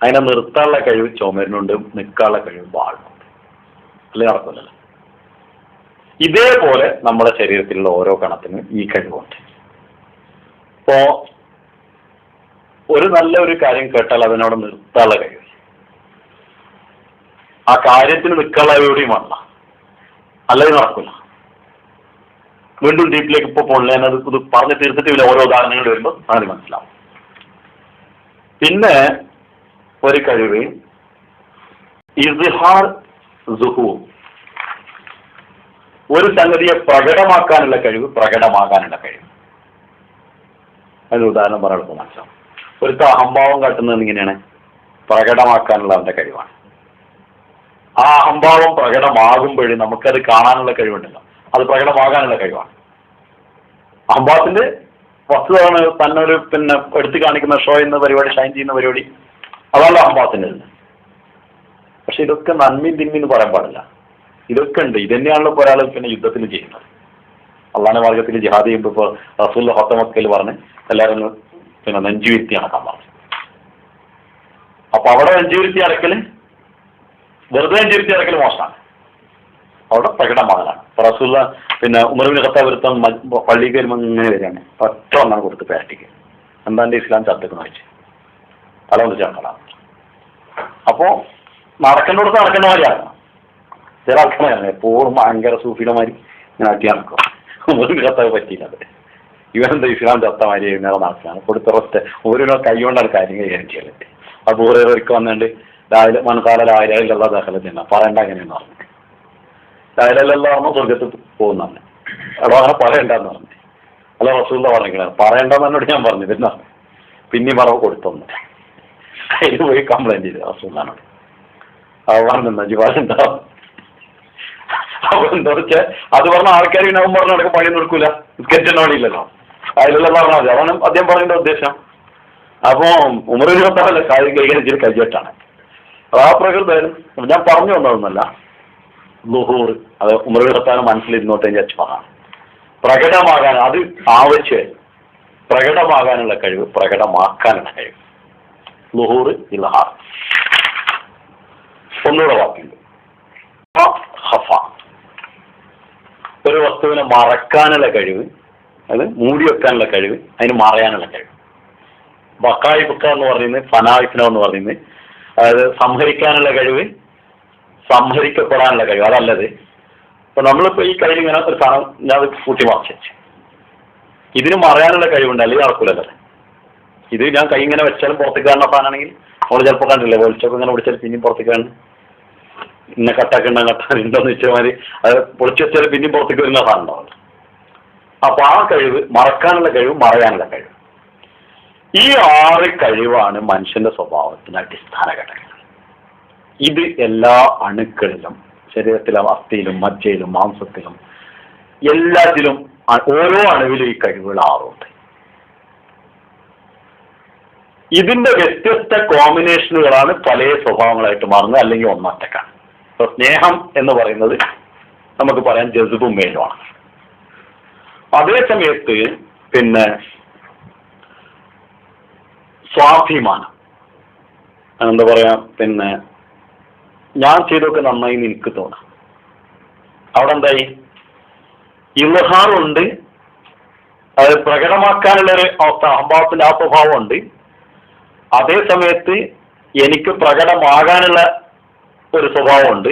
[SPEAKER 1] അതിനെ നിർത്താനുള്ള കഴിവ് ചുമരിനുണ്ട്, നിൽക്കാനുള്ള കഴിവ് ബാളിനുണ്ട്. അല്ലെ നടക്കില്ലല്ലോ. ഇതേപോലെ നമ്മുടെ ശരീരത്തിലുള്ള ഓരോ കണത്തിനും ഈ കഴിവുണ്ട്. ഇപ്പോ ഒരു നല്ല ഒരു കാര്യം കേട്ടാൽ അതിനോട് നിർത്താനുള്ള കഴിവ്, ആ കാര്യത്തിന് നിൽക്കാനുള്ള കഴിവുകൂടിയും വേണ്ട, അല്ലെങ്കിൽ നടക്കില്ല. വീണ്ടും ഡീപ്പിലേക്ക് ഇപ്പൊ പോണില്ല, അത് ഇത് പറഞ്ഞ് തീർത്തിട്ടില്ല. ഓരോ ഉദാഹരണങ്ങൾ വരുമ്പോൾ അങ്ങനെ മനസ്സിലാവും. പിന്നെ ഒരു കഴിവ് ഇസ്ഹാർ സുഹൂർ, ഒരു സംഗതിയെ പ്രകടമാക്കാനുള്ള കഴിവ്, പ്രകടമാകാനുള്ള കഴിവ്. അതിന് ഉദാഹരണം പറയുന്നത് മനസ്സിലാവും. ഒരു അഹംഭാവം കാട്ടുന്നത് ഇങ്ങനെയാണ്, പ്രകടമാക്കാനുള്ള അവന്റെ കഴിവാണ്. ആ അഹംഭാവം പ്രകടമാകുമ്പോഴേ നമുക്കത് കാണാനുള്ള കഴിവുണ്ടല്ലോ, അത് പ്രകടമാകാനുള്ള കഴിവാണ്. അഹംഭാവത്തിന്റെ വസ്തുതയാണ് തന്നെ ഒരു പിന്നെ എടുത്തു കാണിക്കുന്ന ഷോ എന്ന പരിപാടി, ഷൈൻ ചെയ്യുന്ന പരിപാടി, അതാണ് അഹംഭാവത്തിന്റെ. പക്ഷെ ഇതൊക്കെ നന്മയും തിന്മയെന്ന് പറയാൻ പാടില്ല. ഇതൊക്കെ ഉണ്ട്. ഇതന്നെയാണല്ലോ ഇപ്പോൾ ഒരാൾ പിന്നെ യുദ്ധത്തിൽ ചെയ്യുന്നത്. അള്ളാന്റെ മാർഗത്തിൽ ജിഹാദ് ചെയ്യുമ്പോൾ ഇപ്പോൾ റസൂൽ ഹത്തമക്കയിൽ പറഞ്ഞ് എല്ലാവരും പിന്നെ നെഞ്ചുവിരുത്തി അടക്കാൻ പറഞ്ഞു. അപ്പൊ അവിടെ നെഞ്ചുവിരുത്തി അടക്കല്, വെറുതെ നെഞ്ചുവിരുത്തി അടക്കൽ മോശമാണ്. അവിടെ പ്രകടമാകലാണ്. റസൂൽ പിന്നെ ഉമർ ബിൻ ഖത്താബ് വരുത്താൻ പള്ളിക്ക് വരുമ്പോൾ ഇങ്ങനെ വരികയാണ്, ഒറ്റ ഒന്നാണ് കൊടുത്ത് പ്രാക്ടിക്കൽ. എന്താ എന്റെ ഇസ്ലാം ചർച്ചക്കെന്ന് വെച്ച് തല കൊണ്ട് ചേർക്കലാണ്. അപ്പോ നടക്കേണ്ടടുത്ത് നടക്കേണ്ട മാതിരിയാണ്. ചില ആൾക്കാരാണ് എപ്പോഴും ഭയങ്കര സൂഫിയുടെ ഇങ്ങനെ അട്ടി നടക്കും. ഉമർ ബിൻ ഖത്താബ് പറ്റിയില്ല. അത് ഇവനെന്താ ഇസ്ലാം ചർച്ച മാതിരി നേരെ നടക്കുകയാണ്. കൊടുത്ത ഒറ്റ ഓരോ കൈ കൊണ്ടാണ് കാര്യം കൈകാര്യം ചെയ്യാൻ. അപ്പൊ ഓരോർക്ക് വന്നിട്ട് രാവിലെ മനസാല ലായിലുള്ള ദഹലത്തില്ല പറയണ്ട അങ്ങനെയെന്ന് പറഞ്ഞു. ലായിലെല്ലാം പറഞ്ഞാൽ സ്വർഗത്ത് പോകുന്നതാണ്. അവിടെ അങ്ങനെ പറയണ്ടെന്ന് പറഞ്ഞു. അല്ല റസൂൽ പറഞ്ഞിരിക്കണ പറയണ്ടെന്ന് എന്നോട് ഞാൻ പറഞ്ഞു. പിന്നെ പിന്നെയും പറവ് കൊടുത്തൊന്നു അതിന് പോയി കംപ്ലൈന്റ് ചെയ്തു റസൂലിനോട്. അവിടെ നിന്ന ജിവാറുണ്ടാവും. അപ്പൊ എന്താ വെച്ചാൽ അത് പറഞ്ഞ ആൾക്കാർ വിനോദം പറഞ്ഞ നടക്ക് പണി കൊടുക്കൂല, സ്കെച്ചിന്റെ പണിയില്ലല്ലോ. അതിലെല്ലാം പറഞ്ഞാൽ മതി. അതാണ് അദ്ദേഹം പറയുന്ന ഉദ്ദേശം. അപ്പൊ ഉമർ ബിൻ ഖത്താബ് കാര്യം കൈകാര്യം ചെയ്ത് കഴിച്ചിട്ടാണ്. അത് ആ പ്രകൃതം ഞാൻ പറഞ്ഞു വന്നതൊന്നല്ല. ലുഹൂർ അത് ഉമർ ബിൻ ഖത്താബ് മനസ്സിലിരുന്നോട്ടെ വിചാരിച്ച് പറയാം. പ്രകടമാകാൻ അത് ആവശ്യം, പ്രകടമാകാനുള്ള കഴിവ്, പ്രകടമാക്കാനുള്ള കഴിവ്. ലുഹൂർ ഇൽഹാർ. ഒന്നുകൂടെ വാക്കുണ്ട്. ഒരു വസ്തുവിനെ മറക്കാനുള്ള കഴിവ്, അത് മൂടി വെക്കാനുള്ള കഴിവ്, അതിന് മറയാനുള്ള കഴിവ്. ബക്കായി ബുക്ക എന്ന് പറയുന്നത്, ഫനായിഫ്ന എന്ന് പറയുന്നത് അതായത് സംഹരിക്കാനുള്ള കഴിവ്, സംഹരിക്കപ്പെടാനുള്ള കഴിവ്. അതല്ലത് ഇപ്പൊ നമ്മളിപ്പോ ഈ കയ്യിൽ ഇങ്ങനെ ഒരു സാധനം ഞാൻ കൂട്ടി മറച്ചു, ഇതിന് മറയാനുള്ള കഴിവുണ്ട്, അല്ലെങ്കിൽ നടക്കൂലല്ലേ. ഇത് ഞാൻ കൈ ഇങ്ങനെ വെച്ചാലും പുറത്തേക്ക് കാണുന്ന സാധനമാണെങ്കിൽ നമ്മൾ ചിലപ്പോൾ കണ്ടില്ലേ, വെളിച്ചൊക്കെ ഇങ്ങനെ പിടിച്ചാൽ പിന്നെയും പുറത്തേക്ക് കാണും. ഇന്ന കട്ടാക്കണ്ട കട്ടാൻ ഉണ്ടോന്ന് വെച്ചാൽ മാതിരി അത് പൊളിച്ചു വെച്ചാൽ പിന്നെയും പുറത്തേക്ക് വരുന്ന സാധനം ഉണ്ടാവില്ല. അപ്പൊ ആ കഴിവ്, മറക്കാനുള്ള കഴിവ്, മറയാനുള്ള കഴിവ്, ഈ 6 കഴിവാണ് മനുഷ്യന്റെ സ്വഭാവത്തിന്റെ അടിസ്ഥാന ഘടകങ്ങൾ. ഇത് എല്ലാ അണുക്കളിലും, ശരീരത്തിലും, അസ്ഥിയിലും, മജ്ജയിലും, മാംസത്തിലും, എല്ലാത്തിലും, ഓരോ അണുവിലും ഈ കഴിവുകൾ 6 ഉണ്ട്. ഇതിന്റെ വ്യത്യസ്ത കോമ്പിനേഷനുകളാണ് പല സ്വഭാവങ്ങളായിട്ട് മാറുന്നത്, അല്ലെങ്കിൽ ഒന്നൊറ്റക്കാണ്. ഇപ്പൊ സ്നേഹം എന്ന് പറയുന്നത് നമുക്ക് പറയാൻ ജസുബും മേലുമാണ്. അതേ സമയത്ത് പിന്നെ സ്വാഭിമാനം, എന്താ പറയാ, പിന്നെ ഞാൻ ചെയ്തൊക്കെ നന്നായി എനിക്ക് തോന്നാം, അവിടെ എന്തായി, ഇൽഹാറുണ്ട്, അത് പ്രകടമാക്കാനുള്ളൊരു അവസ്ഥ, അഹംഭാവത്തിന്റെ ആ സ്വഭാവമുണ്ട്. അതേ സമയത്ത് എനിക്ക് പ്രകടമാകാനുള്ള ഒരു സ്വഭാവമുണ്ട്.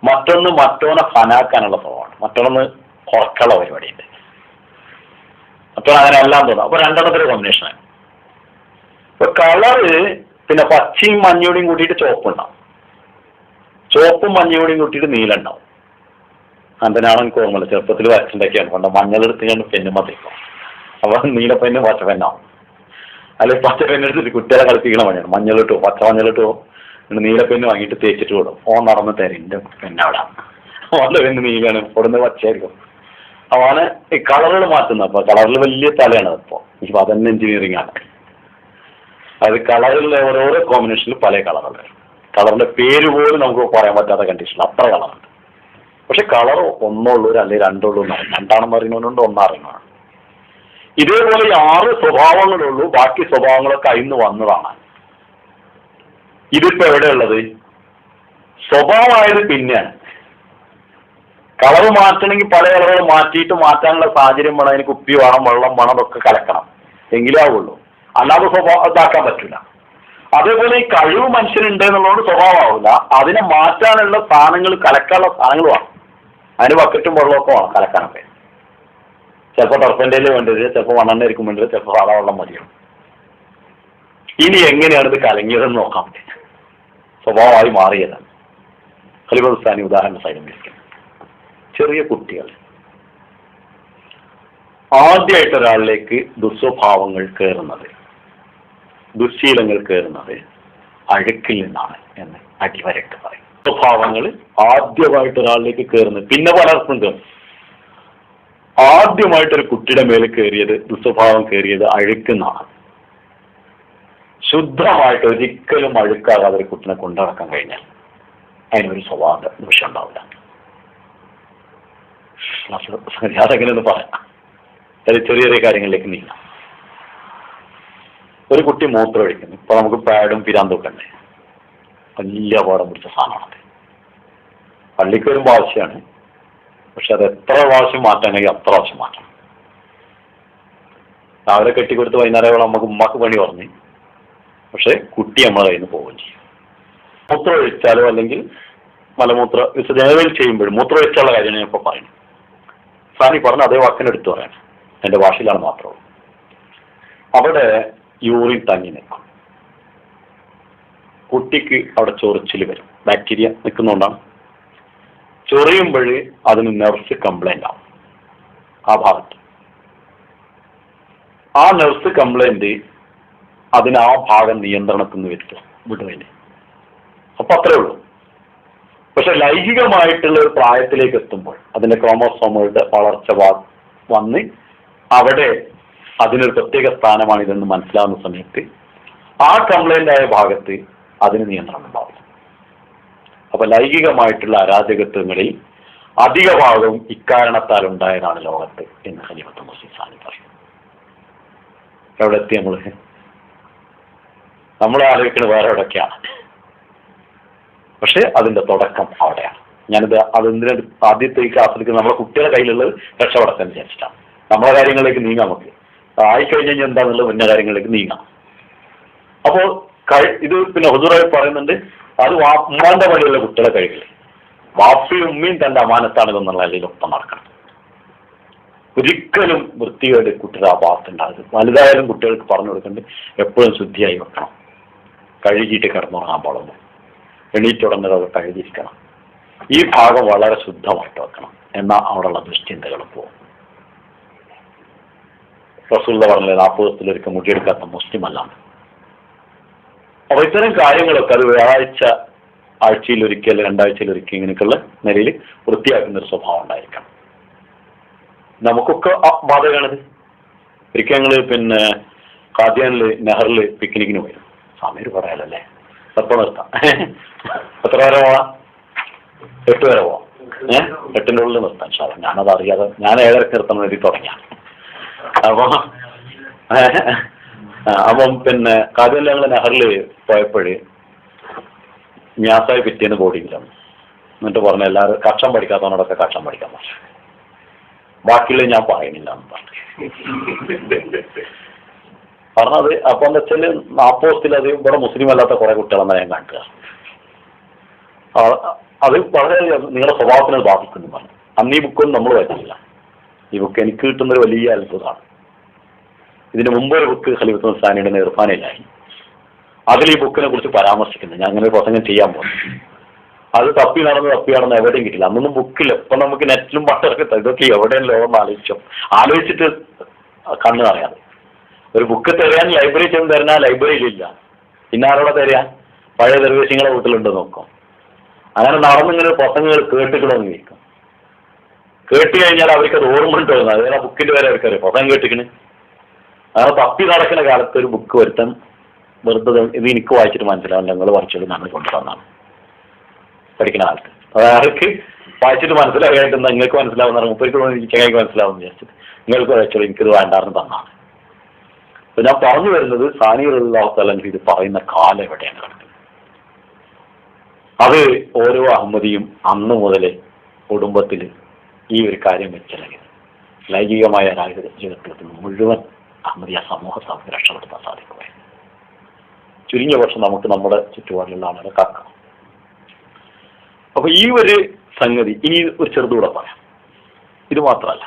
[SPEAKER 1] മറ്റൊന്ന് മറ്റോനെ ഫനാക്കാനുള്ള സ്വഭാവമാണ്, മറ്റൊന്ന് കുറക്കുള്ള പരിപാടിയുണ്ട്. അപ്പോൾ അങ്ങനെ എല്ലാം തോന്നാം. അപ്പൊ രണ്ടെണ്ണത്തിന്റെ കോമ്പിനേഷനാണ്. ഇപ്പൊ കളറ് പിന്നെ പച്ചയും മഞ്ഞയോടെയും കൂട്ടിയിട്ട് ചുവപ്പുണ്ടാവും, ചുവപ്പും മഞ്ഞയോടെയും കൂട്ടിയിട്ട് നീല ഉണ്ടാവും. അതിനാണ് എനിക്ക് ഓർമ്മയില്ല, ചെറുപ്പത്തിൽ വരച്ചുണ്ടാക്കിയാണ് പണ്ട് മഞ്ഞളെടുത്ത് ഞാൻ പെണ്ണുമ്മ തേക്കും. അപ്പൊ നീലപ്പെണ്ണ് പച്ച പെണ്ണാവും, അല്ലെങ്കിൽ പച്ച പെണ്ണെടുത്തിട്ട് കുട്ടികളെ കളിപ്പിക്കണ പണിയാണ്. മഞ്ഞളിട്ടോ പച്ച മഞ്ഞളിട്ടോ നീലപ്പെണ്ണ് വാങ്ങിയിട്ട് തേച്ചിട്ട് വിടും. ഓൻ നടന്ന് തരും എൻ്റെ പെണ്ണവിടെ, ഓന്റെ പെണ്ണ് നീലാണ്, ഇവിടുന്ന് പച്ചയായിരിക്കും. അവന് ഈ കളറുകൾ മാറ്റുന്നത്. അപ്പൊ കളറിൽ വലിയ തലയാണ് ഇപ്പോ. ഇപ്പൊ അതന്നെ എഞ്ചിനീയറിംഗ് ആണ്. അത് കളറിൽ ഓരോരോ കോമ്പിനേഷനിൽ പല കളറുകൾ, കളറിന്റെ പേര് പോലും നമുക്ക് പറയാൻ പറ്റാത്ത കണ്ടീഷൻ, അത്ര കളറുണ്ട്. പക്ഷെ കളർ ഒന്നുള്ളൂ അല്ലെങ്കിൽ രണ്ടുള്ളൂ എന്നാണ്, രണ്ടാണെന്ന് അറിയുന്നവരുണ്ട്, ഒന്നറിയുന്നതാണ്. ഇതേപോലെ 6 സ്വഭാവങ്ങളുള്ളൂ, ബാക്കി സ്വഭാവങ്ങളൊക്കെ അതിന്ന് വന്നതാണ്. ഇതിപ്പോ എവിടെയുള്ളത്? സ്വഭാവമായത് പിന്നെയാണ്. കളറ് മാറ്റണമെങ്കിൽ പല കളറുകൾ മാറ്റിയിട്ട് മാറ്റാനുള്ള സാഹചര്യം വേണം, അതിന് കുപ്പി വേണം, വെള്ളം വേണം, അതൊക്കെ കലക്കണം, എങ്കിലേ ആവുള്ളൂ. അല്ലാതെ സ്വഭാവം ഇതാക്കാൻ പറ്റില്ല. അതേപോലെ ഈ കഴിവ് മനുഷ്യനുണ്ട് എന്നുള്ളതുകൊണ്ട് സ്വഭാവമാവില്ല, അതിനെ മാറ്റാനുള്ള സാധനങ്ങൾ, കലക്കാനുള്ള സാധനങ്ങൾ വേണം. അതിന് ബക്കറ്റും വെള്ളമൊക്കെ വേണം കലക്കാനൊക്കെ. ചിലപ്പോൾ ടർപ്പൻ്റെയിൽ വേണ്ടത്, ചിലപ്പോൾ മണ്ണെണ്ണയായിരിക്കും വേണ്ടത്, ചിലപ്പോൾ സാധാ വെള്ളം മതിയാവും. ഇനി എങ്ങനെയാണ് ഇത് കലങ്ങിയതെന്ന് നോക്കാൻ പറ്റും, സ്വഭാവമായി മാറിയതാണ്. ഖലീഫുസ്ഥാനി ഉദാഹരണ സൈഡും വിളിക്കുന്നത് ചെറിയ കുട്ടികൾ ആദ്യമായിട്ട് ഒരാളിലേക്ക് ദുസ്വഭാവങ്ങൾ കയറുന്നത്, ദുശ്ശീലങ്ങൾ കയറുന്നത് അഴുക്കിൽ നിന്നാണ് എന്ന് അടിവരട്ട് പറയും. സ്വഭാവങ്ങൾ ആദ്യമായിട്ട് ഒരാളിലേക്ക് കയറുന്നത്, പിന്നെ പലർക്കും കയറും. ആദ്യമായിട്ടൊരു കുട്ടിയുടെ മേൽ കയറിയത്, ദുസ്വഭാവം കയറിയത് അഴുക്കുന്നാണ്. ശുദ്ധമായിട്ട് ഒരിക്കലും അഴുക്കാകാതെ ഒരു കുട്ടിനെ കൊണ്ടുനടക്കാൻ കഴിഞ്ഞാൽ അതിനൊരു സ്വഭാവ ദോഷം ഉണ്ടാവില്ല. അതെങ്ങനെയൊന്ന് പറയാം, ചെറിയ ചെറിയ കാര്യങ്ങളിലേക്ക് നീങ്ങാം. ഒരു കുട്ടി മൂത്രം ഒഴിക്കുന്നു. ഇപ്പൊ നമുക്ക് പാഡും പിരാന്തൊക്കെ ഉണ്ട്, വലിയ പാടം പിടിച്ച സാധനമാണത്. പള്ളിക്ക് വരുമ്പോൾ ആവശ്യമാണ്, പക്ഷെ അത് എത്ര പ്രാവശ്യം മാറ്റാൻ കഴിയും അത്ര പ്രാവശ്യം മാറ്റണം. രാവിലെ കെട്ടിക്കൊടുത്ത് വൈകുന്നേരം നമുക്ക് ഉമ്മാക്ക് പണി പറഞ്ഞു, പക്ഷെ കുട്ടി നമ്മളെ കയ്യിൽ നിന്ന് പോവുകയും ചെയ്യും. മൂത്രം ഒഴിച്ചാലോ അല്ലെങ്കിൽ മലമൂത്ര വിസർജനം ചെയ്യുമ്പോഴും മൂത്രം ഒഴിച്ചുള്ള കാര്യമാണ് ഞാൻ ഇപ്പോൾ പറയുന്നത്. സാനി പറഞ്ഞ അതേ വാക്കിനെടുത്ത് പറയാൻ എൻ്റെ ഭാഷയിലാണ് മാത്രമേ. അവിടെ യൂറിൻ തങ്ങി നിൽക്കും, കുട്ടിക്ക് അവിടെ ചൊറിച്ചിൽ വരും, ബാക്ടീരിയ നിൽക്കുന്നതുകൊണ്ടാണ്. ചൊറിയുമ്പോൾ അതിന് നെർവ്സ് കംപ്ലൈന്റ് ആവും ആ ഭാഗത്ത്. ആ നെർവ്സ് കംപ്ലൈന്റ് അതിന് ആ ഭാഗം നിയന്ത്രണത്തിൽ നിന്ന് വിടുന്നതിന്. അപ്പൊ അത്രേ ഉള്ളൂ. പക്ഷെ ലൈംഗികമായിട്ടുള്ള ഒരു പ്രായത്തിലേക്ക് എത്തുമ്പോൾ അതിന്റെ ക്രോമോസോമുകളുടെ വളർച്ച വന്ന് അവിടെ അതിനൊരു പ്രത്യേക സ്ഥാനമാണ് ഇതെന്ന് മനസ്സിലാവുന്ന സമയത്ത് ആ കംപ്ലൈന്റ് ആയ ഭാഗത്ത് അതിന് നിയന്ത്രണം ഉണ്ടാവില്ല. അപ്പൊ ലൈംഗികമായിട്ടുള്ള അരാജകത്വങ്ങളിൽ അധിക ഭാഗവും ഇക്കാരണത്താൽ ഉണ്ടായതാണ് ലോകത്ത് എന്ന് ഖലീഫത്തുൽ മസീഹ് സാനി പറയും. എവിടെ എത്തി നമ്മൾ ആലോചിക്കുന്നത് വേറെ എവിടെയൊക്കെയാണ്, പക്ഷെ അതിന്റെ തുടക്കം അവിടെയാണ്. ഞാനിത് അതെന്തിനാ ആദ്യത്തെ ഈ ക്ലാസ്സിലേക്ക് നമ്മളെ കുട്ടികളുടെ കയ്യിലുള്ളത് രക്ഷപ്പെടക്കാൻ വിചാരിച്ചിട്ടാണ്. നമ്മളെ കാര്യങ്ങളിലേക്ക് നീങ്ങാം, നമുക്ക് ആയിക്കഴിഞ്ഞാൽ എന്താണെന്നുള്ളത് മുന്നേ കാര്യങ്ങളിലേക്ക് നീങ്ങാം. അപ്പോൾ ഇത് പിന്നെ ഹുസൂറായി പറയുന്നുണ്ട്, അത് ഉമ്മാന്റെ വഴിയുള്ള കുട്ടികളെ കഴിയില്ല, വാപ്പയും ഉമ്മയും തന്റെ അമാനത്താണ് എന്നുള്ള അല്ലെങ്കിൽ ഒപ്പം നടക്കണം. ഒരിക്കലും വൃത്തിയോട് കുട്ടിയുടെ ആ ഭാഗത്തുണ്ടാകും. വലുതായാലും കുട്ടികൾക്ക് പറഞ്ഞു കൊടുക്കേണ്ടത് എപ്പോഴും ശുദ്ധിയായി വെക്കണം, കഴുകിയിട്ട് കിടന്നുറങ്ങാൻ പാടുള്ളൂ. എണീറ്റുടനെ അതൊക്കെ എഴുതിയിരിക്കണം. ഈ ഭാഗം വളരെ ശുദ്ധമായിട്ട് വെക്കണം. എന്നാൽ അവിടെയുള്ള ദുശ്ചിന്തകൾ പോകും. റസൂൽ പറഞ്ഞത് 40 ദിവസത്തിലൊരിക്കൽ മുടിയെടുക്കാത്ത മുസ്ലിം അല്ലാണ്. അപ്പൊ ഇത്തരം കാര്യങ്ങളൊക്കെ അത് ആഴ്ചയിലൊരിക്കൽ 2 ആഴ്ചയിലൊരിക്കൽ ഇങ്ങനെയൊക്കെയുള്ള നിലയിൽ വൃത്തിയാക്കുന്ന ഒരു സ്വഭാവം ഉണ്ടായിരിക്കണം. നമുക്കൊക്കെ ബാധകമാണിത്. ഒരിക്കൽ ഞങ്ങള് ഖാദിയാനില് നെഹറില് പിക്നിക്കിന് പോയി. സമയം പറയാലല്ലേ, എപ്പോൾ നിർത്താം. എത്ര വരെ പോവാം? 8 വരെ പോവാം. 8ന്റെ ഉള്ളിൽ നിർത്താൻ സാറേ. ഞാനത് അറിയാതെ ഞാൻ 7:30 നിർത്താൻ വേണ്ടി തുടങ്ങിയാണ്. അപ്പം ഖാദിയാനിൽ ഞങ്ങൾ നെഹറില് പോയപ്പോഴ് ന്യാസായി പിറ്റേന്ന് ബോഡിയിലാണ്. എന്നിട്ട് പറഞ്ഞു എല്ലാവരും കക്ഷം പഠിക്കാത്തവനോടൊക്കെ കക്ഷം പഠിക്കാൻ പറഞ്ഞു. ബാക്കിയുള്ളത് ഞാൻ പറയുന്നില്ല എന്ന് പറഞ്ഞു. പറഞ്ഞത് അപ്പൊ എന്താ വെച്ചാല് 40 ദിവസത്തിൽ ഇവിടെ മുസ്ലിം അല്ലാത്ത കുറെ കുട്ടികളെന്നാ ഞാൻ കാണിക്കുക. അത് വളരെ നിങ്ങളുടെ സ്വഭാവത്തിനെ ബാധിക്കുന്നു പറഞ്ഞു. അന്ന് ഈ ബുക്കൊന്നും നമ്മൾ വായിച്ചില്ല. ഈ ബുക്ക് എനിക്ക് കിട്ടുന്നൊരു വലിയ അത്ഭുതമാണ്. ഇതിന് മുമ്പ് ഒരു ബുക്ക് ഖലീഫത്തുൽ സാനിയുടെ ഇർഫാനിലായി. അതിൽ ഈ ബുക്കിനെ കുറിച്ച് പരാമർശിക്കുന്നത്. ഞാൻ അങ്ങനെ ഒരു പ്രസംഗം ചെയ്യാൻ പോകുന്നു. അത് തപ്പി നടന്ന് എവിടെയും കിട്ടില്ല. അന്നൊന്നും ബുക്കില്ല. ഇപ്പൊ നമുക്ക് നെറ്റിലും പട്ടൊക്കെ ഇതൊക്കെ എവിടെയല്ലോ എന്ന് ആലോചിച്ചിട്ട് കണ്ണ് അറിയാതെ ഒരു ബുക്ക് തരാൻ ലൈബ്രറി ചെന്ന് തരുന്ന ലൈബ്രറിയിലില്ല. പിന്നെ ആരോടെ തരാൻ? പഴയ ദർവേശിങ്ങളെ വീട്ടിലുണ്ട് നോക്കും. അങ്ങനെ നടന്നിങ്ങനെ പ്രസംഗങ്ങൾ കേട്ടിക്കണമെന്ന് ചോദിക്കും. കേട്ട് കഴിഞ്ഞാൽ അവർക്ക് അത് ഓർമ്മ തോന്നുന്നത്. അതുപോലെ ആ ബുക്കിന്റെ പേരെ അവർക്കറിയാം പ്രസംഗം കേട്ടിക്കണ്. അങ്ങനെ തപ്പി നടക്കുന്ന കാലത്ത് ഒരു ബുക്ക് വരുത്താൻ വെറുതെ ഇത് എനിക്ക് വായിച്ചിട്ട് മനസ്സിലാവില്ല, നിങ്ങൾ വായിച്ചോളൂ, നമ്മൾ കൊണ്ടുവന്നാണ് പഠിക്കുന്ന കാലത്ത്. അയാൾക്ക് വായിച്ചിട്ട് മനസ്സിലാകായിട്ട് നിങ്ങൾക്ക് മനസ്സിലാവുന്ന മുപ്പേക്ക് മനസ്സിലാവുന്ന വിചാരിച്ചിട്ട് നിങ്ങൾക്ക് വായിച്ചോളൂ, എനിക്കിത് വേണ്ടാന്ന് തന്നാണ്. അപ്പൊ ഞാൻ പറഞ്ഞു വരുന്നത് സാനി റളിയല്ലാഹു തആല അൻഹു ഇത് പറയുന്ന കാലം എവിടെയാണ് കിടക്കുന്നത്. അത് ഓരോ അഹമ്മദിയും അന്ന് മുതലേ കുടുംബത്തിൽ ഈ ഒരു കാര്യം വെച്ചില്ലെങ്കിൽ ലൈംഗികമായ ജീവിതത്തിൽ മുഴുവൻ അഹമ്മദിയ സമൂഹത്തെ നമുക്ക് രക്ഷപ്പെടുത്താൻ സാധിക്കുകയാണ്. ചുരുങ്ങിയ പക്ഷം നമുക്ക് നമ്മുടെ ചുറ്റുപാടിലുള്ള ആളുകളെ കാക്കാം. അപ്പൊ ഈ ഒരു സംഗതി ഇനി ഒരു ചെറുതുകൂടെ പറയാം. ഇത് മാത്രമല്ല,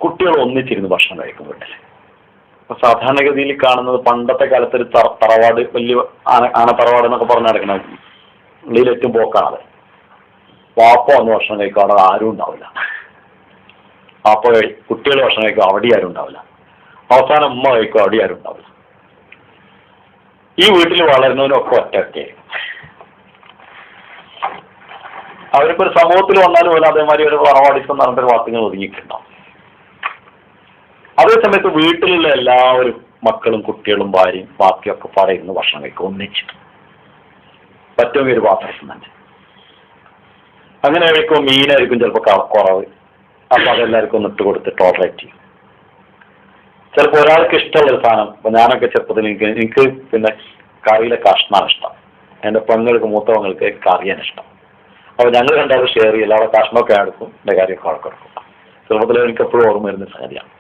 [SPEAKER 1] കുട്ടികൾ ഒന്നിച്ചിരുന്ന് ഭക്ഷണം കഴിക്കും വീട്ടിൽ. അപ്പൊ സാധാരണഗതിയിൽ കാണുന്നത് പണ്ടത്തെ കാലത്ത് ഒരു തറവാട്, വലിയ തറവാട് എന്നൊക്കെ പറഞ്ഞ് നടക്കണം, ഉള്ളിലേറ്റവും പോക്കാണത്. വാപ്പ വന്ന് ഭക്ഷണം കഴിക്കും, അവിടെ ആരും ഉണ്ടാവില്ല. വാപ്പ കുട്ടികൾ ഭക്ഷണം കഴിക്കും, അവിടെ ആരും ഉണ്ടാവില്ല. അവസാനം ഉമ്മ കഴിക്കും, അവിടെ ആരും ഉണ്ടാവില്ല. ഈ വീട്ടിൽ വളരുന്നവനൊക്കെ ഒറ്റയായിരിക്കും. അവരിപ്പോ ഒരു സമൂഹത്തിൽ വന്നാലും പോലെ അതേമാതിരി ഒരു തറവാടിസം എന്ന് പറഞ്ഞിട്ടൊരു വാക്കുകൾ ഒതുങ്ങിയിട്ടുണ്ടാവും. അതേസമയത്ത് വീട്ടിലുള്ള എല്ലാവരും മക്കളും കുട്ടികളും ഭാര്യയും ബാക്കിയൊക്കെ പറയുന്നു ഭക്ഷണം കഴിക്കും ഒന്നിച്ചിട്ട്. പറ്റുമെങ്കിൽ ഒരു പാത്രത്തിൽ തന്നെ. അങ്ങനെ കഴിക്കുമ്പോൾ മീനായിരിക്കും ചിലപ്പോൾ കുറവ്. അപ്പൊ അതെല്ലാവർക്കും ഒന്ന് ഇട്ട് കൊടുത്ത് ടോളറേറ്റ് ചെയ്യും. ചിലപ്പോൾ ഒരാൾക്ക് ഇഷ്ടമുള്ളൊരു സാധനം, ഇപ്പൊ ഞാനൊക്കെ ചെറുപ്പത്തിൽ എനിക്ക് കറിയിലെ കഷ്ണമാണ് ഇഷ്ടം. എൻ്റെ പെങ്ങൾക്ക് മൂത്ത പെങ്ങൾക്ക് കറിയാണ് ഇഷ്ടം. അപ്പൊ ഞങ്ങൾ രണ്ടാളും ഷെയർ ചെയ്യില്ല. അവിടെ കഷ്ണമൊക്കെ എടുക്കും, എൻ്റെ കാര്യമൊക്കെ വഴക്കെടുക്കും. ചെറുപ്പത്തിൽ എനിക്ക് എപ്പോഴും ഓർമ്മ വരുന്ന സംഗതിയാണ്.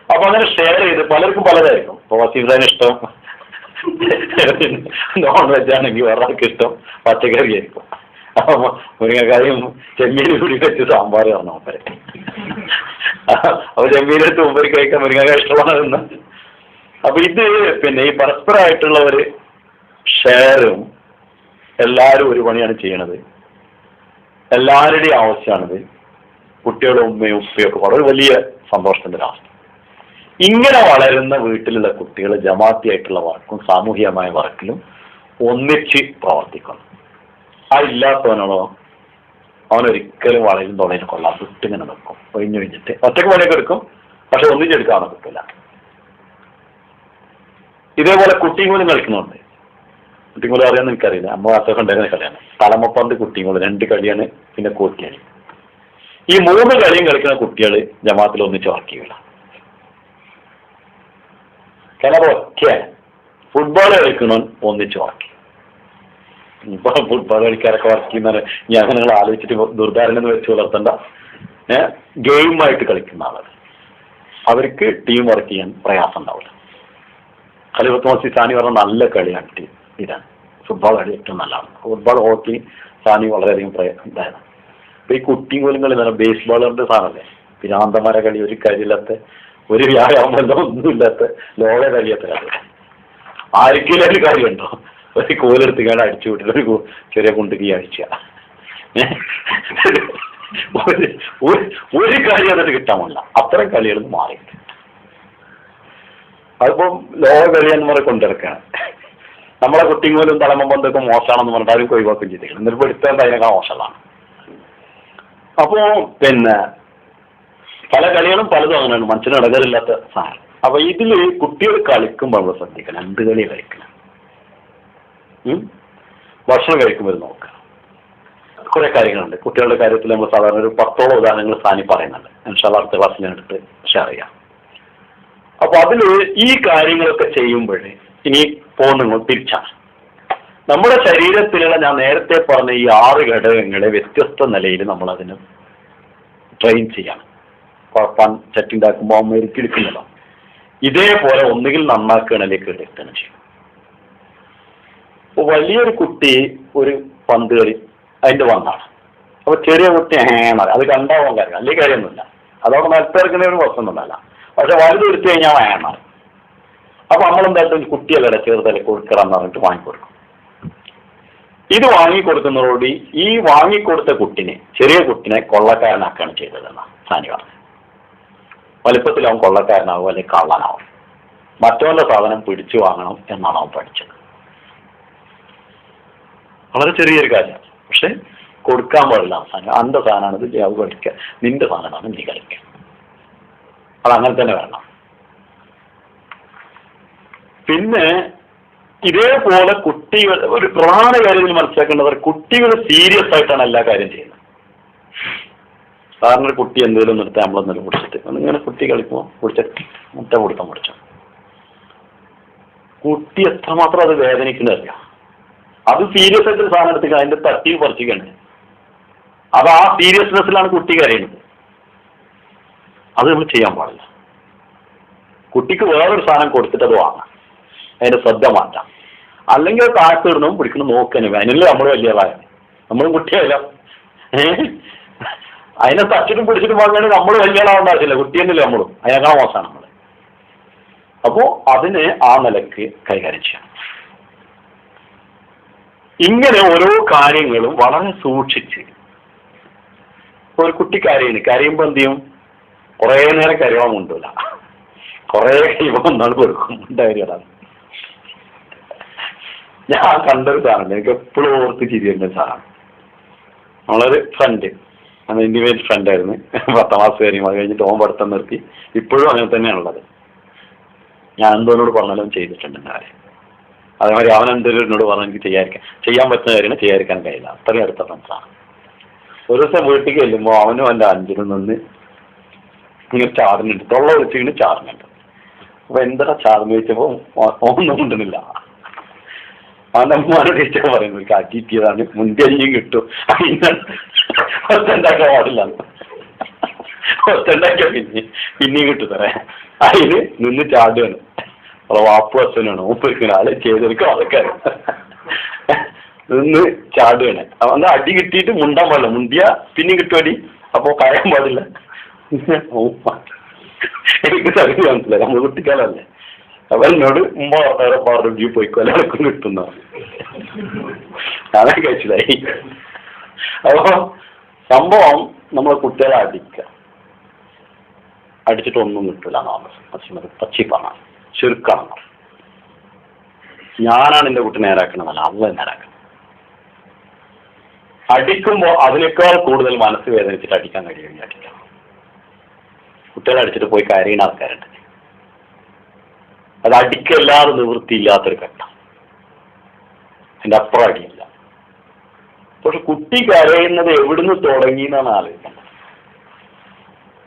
[SPEAKER 1] അപ്പൊ അങ്ങനെ ഷെയർ ചെയ്ത് പലർക്കും പലതായിരിക്കും. ഇപ്പൊ വസീഫിന് ഇഷ്ടം നോൺ വെജ് ആണെങ്കിൽ വേറൊരാൾക്ക് ഇഷ്ടം പച്ചക്കറി ആയിരിക്കും. അപ്പൊ മുരിങ്ങക്കായും ചെമ്മീനും കൂടി വെച്ച് സാമ്പാർ പറഞ്ഞു മുമ്പര്. അപ്പൊ ചെമ്മീനെടുത്ത് മുമ്പര് കഴിക്കാൻ മുരിങ്ങക്കായ ഇഷ്ടമാണെന്ന്. അപ്പൊ ഇത് ഈ പരസ്പരമായിട്ടുള്ള ഒരു ഷെയറും എല്ലാവരും ഒരു പണിയാണ് ചെയ്യണത്. എല്ലാവരുടെയും ആവശ്യമാണിത്. കുട്ടികളും ഉമ്മയും ഉപ്പയൊക്കെ വളരെ വലിയ സന്തോഷത്തിന്റെ ഒരവസ്ഥ. ഇങ്ങനെ വളരുന്ന വീട്ടിലുള്ള കുട്ടികൾ ജമാഅത്തിയായിട്ടുള്ള വർക്കും സാമൂഹികമായ വർക്കിലും ഒന്നിച്ച് പ്രവർത്തിക്കണം. ഇല്ലാത്തവനോടോ അവനൊരിക്കലും വളരും തുണയിൽ കൊള്ളാം. വിട്ടിങ്ങനെ നിൽക്കും, ഒഴിഞ്ഞൊഴിഞ്ഞിട്ട് ഒറ്റക്ക് പണിയൊക്കെ എടുക്കും, പക്ഷെ ഒന്നിച്ചെടുക്കാതെ കിട്ടില്ല. ഇതേപോലെ കുട്ടിയും കളിക്കുന്നുണ്ട്. കുട്ടിയും അറിയാമെന്ന് എനിക്കറിയില്ല. അമ്മ വാസൊക്കെ ഉണ്ടായിരുന്ന കളിയാണ് തലമപ്പന്ത് കുട്ടിയും 2 കളിയാണ്, പിന്നെ കോട്ടിക്കളി. ഈ 3 കളിയും കളിക്കുന്ന കുട്ടികൾ ജമാഅത്തിൽ ഒന്നിച്ച് വർക്ക് ചെയ്യില്ല. കിണർ ഒക്കെയാണ്. ഫുട്ബോൾ കളിക്കണം ഒന്നിച്ച് വർക്ക് ചെയ്യും. ഇപ്പൊ ഫുട്ബോൾ കളിക്കാരൊക്കെ വർക്ക് ചെയ്യുന്ന ഞാൻ നിങ്ങൾ ആലോചിച്ചിട്ട് ദുർധാരണ വെച്ച് വളർത്തേണ്ട. ഗെയിമായിട്ട് കളിക്കുന്ന ആളുകൾ അവർക്ക് ടീം വർക്ക് ചെയ്യാൻ പ്രയാസം ഉണ്ടാവില്ല. ഖലീഫത്തുൽ സാനി പറഞ്ഞ നല്ല കളിയാണ് ടീം. ഇതാണ് ഫുട്ബോൾ കളി ഏറ്റവും നല്ലതാണ്. ഫുട്ബോൾ, ഹോക്കി സാനി വളരെയധികം ഇതായിരുന്നു. അപ്പൊ ഈ കുട്ടിയും പോലും കളി നല്ല ബേസ്ബോളിന്റെ സാധനമല്ലേ, പിരാന്തമാര കളി, ഒരു കളിയില്ലാത്ത, ഒരു വ്യായാമം ഒന്നുമില്ലാത്ത ലോക കളിയത്തെ കളി. ആർക്കെങ്കിലും ഒരു കാര്യമുണ്ടോ? ഒരു കോലെടുത്തുകാണ്ട് അടിച്ചു വിട്ടിട്ട് ഒരു ചെറിയ കുണ്ടുകി അടിച്ച ഒരു കാര്യം അതിട്ട് കിട്ടാമല്ല. അത്തരം കളികൾ മാറി. അതിപ്പം ലോക കളിയെന്ന് പറഞ്ഞ് കൊണ്ടിറക്കാണ്. നമ്മളെ കുട്ടിങ്ങോലും തലമമ്പന്തൊക്കെ മോശമാണെന്ന് പറഞ്ഞിട്ട് അവരും ഒഴിവാക്കുകയും ചെയ്തേക്കണം. എന്നിട്ട് എടുത്തേണ്ട അതിനേക്കാൾ മോശമാണ്. അപ്പോ പിന്നെ പല കളികളും പലതും അങ്ങനെയാണ്, മനുഷ്യന് ഇടകലില്ലാത്ത സാധനം. അപ്പൊ ഇതില് കുട്ടികൾ കളിക്കുമ്പോൾ നമ്മൾ ശ്രദ്ധിക്കണം, എന്ത് കളി കളിക്കണം. ഭക്ഷണം കഴിക്കുമ്പോൾ നോക്കുക. കുറെ കാര്യങ്ങളുണ്ട് കുട്ടികളുടെ കാര്യത്തിൽ. നമ്മൾ സാധാരണ ഒരു 10ഓളം ഉദാഹരണങ്ങൾ സാനി പറയുന്നുണ്ട്. അടുത്ത ക്ലാസ്സിൽ ഞാൻ എടുത്ത് ഷെയർ ചെയ്യാം. അപ്പൊ അതില് ഈ കാര്യങ്ങളൊക്കെ ചെയ്യുമ്പോഴേ ഇനി പോകുന്ന തിരിച്ചാണ് നമ്മുടെ ശരീരത്തിലുള്ള, ഞാൻ നേരത്തെ പറഞ്ഞ ഈ 6 ഘടകങ്ങളെ വ്യത്യസ്ത നിലയിൽ നമ്മൾ അതിന് ട്രെയിൻ ചെയ്യണം. കുഴപ്പം ചട്ടിണ്ടാക്കുമ്പോൾ അമ്മ എടുക്കുന്നതോ ഇതേപോലെ ഒന്നുകിൽ നന്നാക്കുകയാണെങ്കിൽ കേടുകയാണ് ചെയ്യും. അപ്പൊ വലിയൊരു കുട്ടി ഒരു പന്ത് കളി അതിന്റെ വന്നാണ്. അപ്പൊ ചെറിയ കുട്ടി അത് കണ്ടാവാൻ കാര്യം വലിയ കാര്യമൊന്നുമില്ല, അതോടെ നിലത്തിറക്കുന്ന ഒരു പ്രശ്നമൊന്നുമല്ല. പക്ഷെ വലുത് എടുത്തു കഴിഞ്ഞാൽ വേണം. അപ്പൊ നമ്മളെന്തായിട്ടും കുട്ടിയല്ലേ ചെറുതല്ലേ കൊടുക്കണമെന്ന് പറഞ്ഞിട്ട് വാങ്ങിക്കൊടുക്കും. ഇത് വാങ്ങിക്കൊടുക്കുന്നതോടുകൂടി ഈ വാങ്ങിക്കൊടുത്ത കുട്ടിനെ, ചെറിയ കുട്ടിനെ കൊള്ളക്കാരനാക്കുകയാണ് ചെയ്തതെന്നാണ് സാനി പറഞ്ഞത്. വലിപ്പത്തിൽ അവൻ കൊള്ളക്കാരനാവും അല്ലെങ്കിൽ കള്ളനാവും. മറ്റവന്റെ സാധനം പിടിച്ചു വാങ്ങണം എന്നാണ് അവൻ പഠിച്ചത്. വളരെ ചെറിയൊരു കാര്യമാണ്. പക്ഷെ കൊടുക്കാൻ പാടില്ല. സാധനം അന്റെ സാധനമാണ്, ഇത് അത് കളിക്കുക, നിന്റെ സാധനമാണ് നീ കളിക്കുക. അതങ്ങനെ തന്നെ വേണം. പിന്നെ ഇതേപോലെ കുട്ടികൾ ഒരു പ്രധാന കാര്യത്തിൽ മനസ്സിലാക്കേണ്ടത്, കുട്ടികൾ സീരിയസ് ആയിട്ടാണ് എല്ലാ കാര്യം ചെയ്യുന്നത്. സാധാരണ ഒരു കുട്ടി എന്തെങ്കിലും നിർത്താൻ നമ്മളൊന്നും പിടിച്ചിട്ട് ഇങ്ങനെ കുട്ടി കളിക്കുമ്പോൾ പിടിച്ചിട്ട് മുട്ട കൊടുത്താൽ പിടിച്ചു. കുട്ടി എത്രമാത്രം അത് വേദനിക്കുന്നതല്ല. അത് സീരിയസ് ആയിട്ട് ഒരു സാധനം എടുത്തിട്ട് അതിന്റെ തട്ടി പറിച്ചിട്ടുണ്ട്. അത് ആ സീരിയസ്നെസ്സിലാണ് കുട്ടി കരയുന്നത്. അത് നമ്മൾ ചെയ്യാൻ പാടില്ല. കുട്ടിക്ക് വേറൊരു സാധനം കൊടുത്തിട്ട് അത് വാങ്ങാം, അതിന്റെ ശ്രദ്ധ മാറ്റാം. അല്ലെങ്കിൽ അത് താഴ്ത്തിടണം പിടിക്കണം നോക്കാനും. അതിനല്ലേ നമ്മൾ വലിയതായ, നമ്മളും കുട്ടിയല്ല. അതിനെ തച്ചിട്ടും പിടിച്ചിട്ടും വാങ്ങുകയാണെങ്കിൽ നമ്മൾ വലിയതാവേണ്ട ആവശ്യമില്ല, കുട്ടിയെന്നല്ലേ നമ്മളും. അതിനേക്കാൾ മോശമാണ് നമ്മൾ. അപ്പോ അതിനെ ആ നിലക്ക് കൈകാര്യം ചെയ്യണം. ഇങ്ങനെ ഓരോ കാര്യങ്ങളും വളരെ സൂക്ഷിച്ച്. ഒരു കുട്ടി കരയുമ്പോൾ എന്ത് ചെയ്യും? കുറേ നേരം കരയാൻ കൊണ്ടില്ല, കുറേ കഴിയുമ്പോൾ ഒന്നാൾ കൊടുക്കും. ഉണ്ടായിരുന്നു ഞാൻ കണ്ടൊരു സാധനം, എനിക്ക് എപ്പോഴും ഓർത്ത് ചിരിയുന്ന സാധനം. നമ്മളൊരു ഫ്രണ്ട്, ഇന്റിമേറ്റ് ഫ്രണ്ടായിരുന്നു. 10ാം ക്ലാസ് കാര്യം. അത് കഴിഞ്ഞിട്ട് ഓൻ പഠിത്തം നിർത്തി. ഇപ്പോഴും അങ്ങനെ തന്നെയാണുള്ളത്. ഞാൻ എന്തോനോട് പറഞ്ഞാലും ചെയ്തിട്ടുണ്ട് എൻ്റെ കാര്യം. അതേമാതിരി അവൻ എന്തെങ്കിലും എന്നോട് പറഞ്ഞാൽ എനിക്ക് ചെയ്യാൻ പറ്റുന്ന കാര്യങ്ങൾ ചെയ്യാതിരിക്കാൻ കഴിയില്ല. അത്രയും അടുത്ത ഫ്രണ്ട്സാണ്. ഒരു ദിവസം വീട്ടിൽ ചെല്ലുമ്പോൾ അവനും എൻ്റെ അഞ്ചിനും നിന്ന് ഇങ്ങനെ ചാടുന്നുണ്ട്, തൊള്ള വിളിച്ചിങ്ങനെ ചാടുന്നുണ്ട്. അപ്പൊ എന്താ ചാടുന്ന ചോദിച്ചപ്പോൾ ഒന്നും കൊണ്ടുന്നില്ല. അവൻ്റെ അമ്മമാരോട് ടീച്ചർ പറയുന്നത് കാറ്റിയതാണ്, മുൻകഴിഞ്ഞും കിട്ടും, ഒത്തുണ്ടാക്കാൻ പാടില്ല. ഒത്തുണ്ടാക്കിയ പിന്നെയും കിട്ടും തറേ. അതിന് നിന്ന് ചാടുകയാണ്. വാപ്പു അച്ഛനാണ് മൂപ്പരിക്കുന്ന ആള് ചെയ്തെടുക്കും. അതൊക്കെ നിന്ന് ചാടുകയാണ്. അന്ന് അടി കിട്ടിയിട്ട് മുണ്ടാൻ പാടില്ല. മുണ്ടിയ പിന്നെയും കിട്ടും അടി. അപ്പൊ കരയാൻ പാടില്ല. എനിക്ക് സംഗതി മനസ്സിലായി, നമ്മൾ കുട്ടിക്കാലല്ലേ. അപ്പൊ എന്നോട് മുമ്പ് വേറെ പാർട്ടി പോയിക്കോ എല്ലാവർക്കും കിട്ടുന്ന അതൊക്കെ കഴിച്ചില്ലായി. അപ്പൊ സംഭവം നമ്മളെ കുട്ടികളെ അടിച്ചിട്ടൊന്നും കിട്ടില്ല. പച്ചിപ്പാണ്, ചുരുക്കാണ്. ഞാനാണ് എന്റെ കുട്ടി നേരാക്കണമെന്നല്ല, അത് നേരാക്കണം. അടിക്കുമ്പോൾ അതിനേക്കാൾ കൂടുതൽ മനസ്സ് വേദനിച്ചിട്ട് അടിക്കാൻ കഴിയുമെങ്കിൽ അടിക്കാം. കുട്ടികളെ അടിച്ചിട്ട് പോയി കരയുന്ന ആൾക്കാരുണ്ട്. അത് അടിക്കല്ലാതെ നിവൃത്തിയില്ലാത്തൊരു ഘട്ടം. അതിന്റെ അപ്പുറം അടിയില്ല. പക്ഷെ കുട്ടി കരയുന്നത് എവിടുന്ന് തുടങ്ങി എന്നാണ് ആലോചിക്കുന്നത്.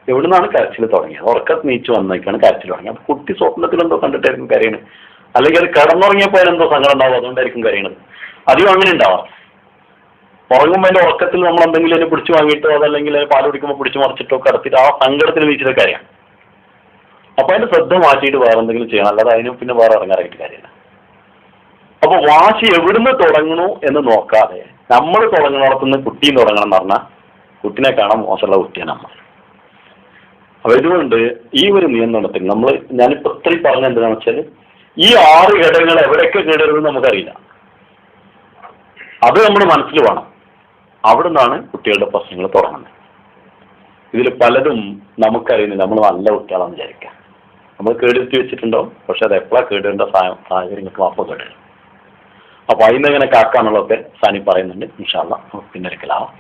[SPEAKER 1] എവിടുന്നാണ് കരച്ചിൽ തുടങ്ങിയത്? ഉറക്കത്ത് നീച്ചു വന്നേക്കാണ് കരച്ചിൽ തുടങ്ങിയത്. അപ്പൊ കുട്ടി സ്വപ്നത്തിലെന്തോ കണ്ടിട്ടായിരിക്കും കരയണത്. അല്ലെങ്കിൽ അത് കിടന്നുറങ്ങിയപ്പോൾ അതിനെന്തോ സങ്കടം ഉണ്ടാവും, അതുകൊണ്ടായിരിക്കും കരയണത്. അധികം അങ്ങനെ ഉണ്ടാവാം. ഉറങ്ങുമ്പോൾ അതിന്റെ ഉറക്കത്തിൽ നമ്മൾ എന്തെങ്കിലും അതിനെ പിടിച്ചു വാങ്ങിയിട്ടോ അതല്ലെങ്കിൽ പാൽ കുടിക്കുമ്പോൾ പിടിച്ചു മറിച്ചിട്ടോ കിടത്തിട്ട് ആ സങ്കടത്തിന് നീച്ചിട്ട് കരയാണ്. അപ്പൊ അതിന്റെ ശ്രദ്ധ മാറ്റിയിട്ട് വേറെ എന്തെങ്കിലും ചെയ്യണം, അല്ലാതെ അതിനും പിന്നെ വേറെ ഇറങ്ങാറായിട്ട് കാര്യമില്ല. അപ്പൊ വാശി എവിടുന്ന് തുടങ്ങണു എന്ന് നോക്കാതെ നമ്മൾ തുടങ്ങുന്നിടത്തുനിന്ന് കുട്ടിയും തുടങ്ങണം എന്ന് പറഞ്ഞാൽ കുട്ടിനെ കാണാൻ മോശമുള്ള കുട്ടിയാണ് നമ്മൾ. അപ്പൊ ഇതുകൊണ്ട് ഈ ഒരു നിയന്ത്രണത്തിൽ ഞാനിപ്പോ ഇത്രയും പറഞ്ഞ എന്താണെന്ന് വെച്ചാൽ ഈ 6 ഘടകങ്ങൾ എവിടെയൊക്കെ കേടരുമെന്ന് നമുക്കറിയില്ല. അത് നമ്മുടെ മനസ്സിൽ വേണം. അവിടെ നിന്നാണ് കുട്ടികളുടെ പ്രശ്നങ്ങൾ തുടങ്ങുന്നത്. ഇതിൽ പലതും നമുക്കറിയുന്നില്ല. നമ്മൾ നല്ല കുട്ടികളാണെന്ന് വിചാരിക്കുക. നമ്മൾ കേടുവരുത്തി വെച്ചിട്ടുണ്ടാവും. പക്ഷെ അത് എപ്പോഴാണ് കേടേണ്ട സാഹചര്യങ്ങൾക്ക് അപ്പോൾ കേടുവരും. അപ്പൊ അതിൽ നിന്ന് എങ്ങനെ കാക്കാന്നുള്ളതൊക്കെ സാനി പറയുന്നുണ്ട്. ഇൻഷാ അല്ലാഹ് പിന്നെ ഒരിക്കലാവാം.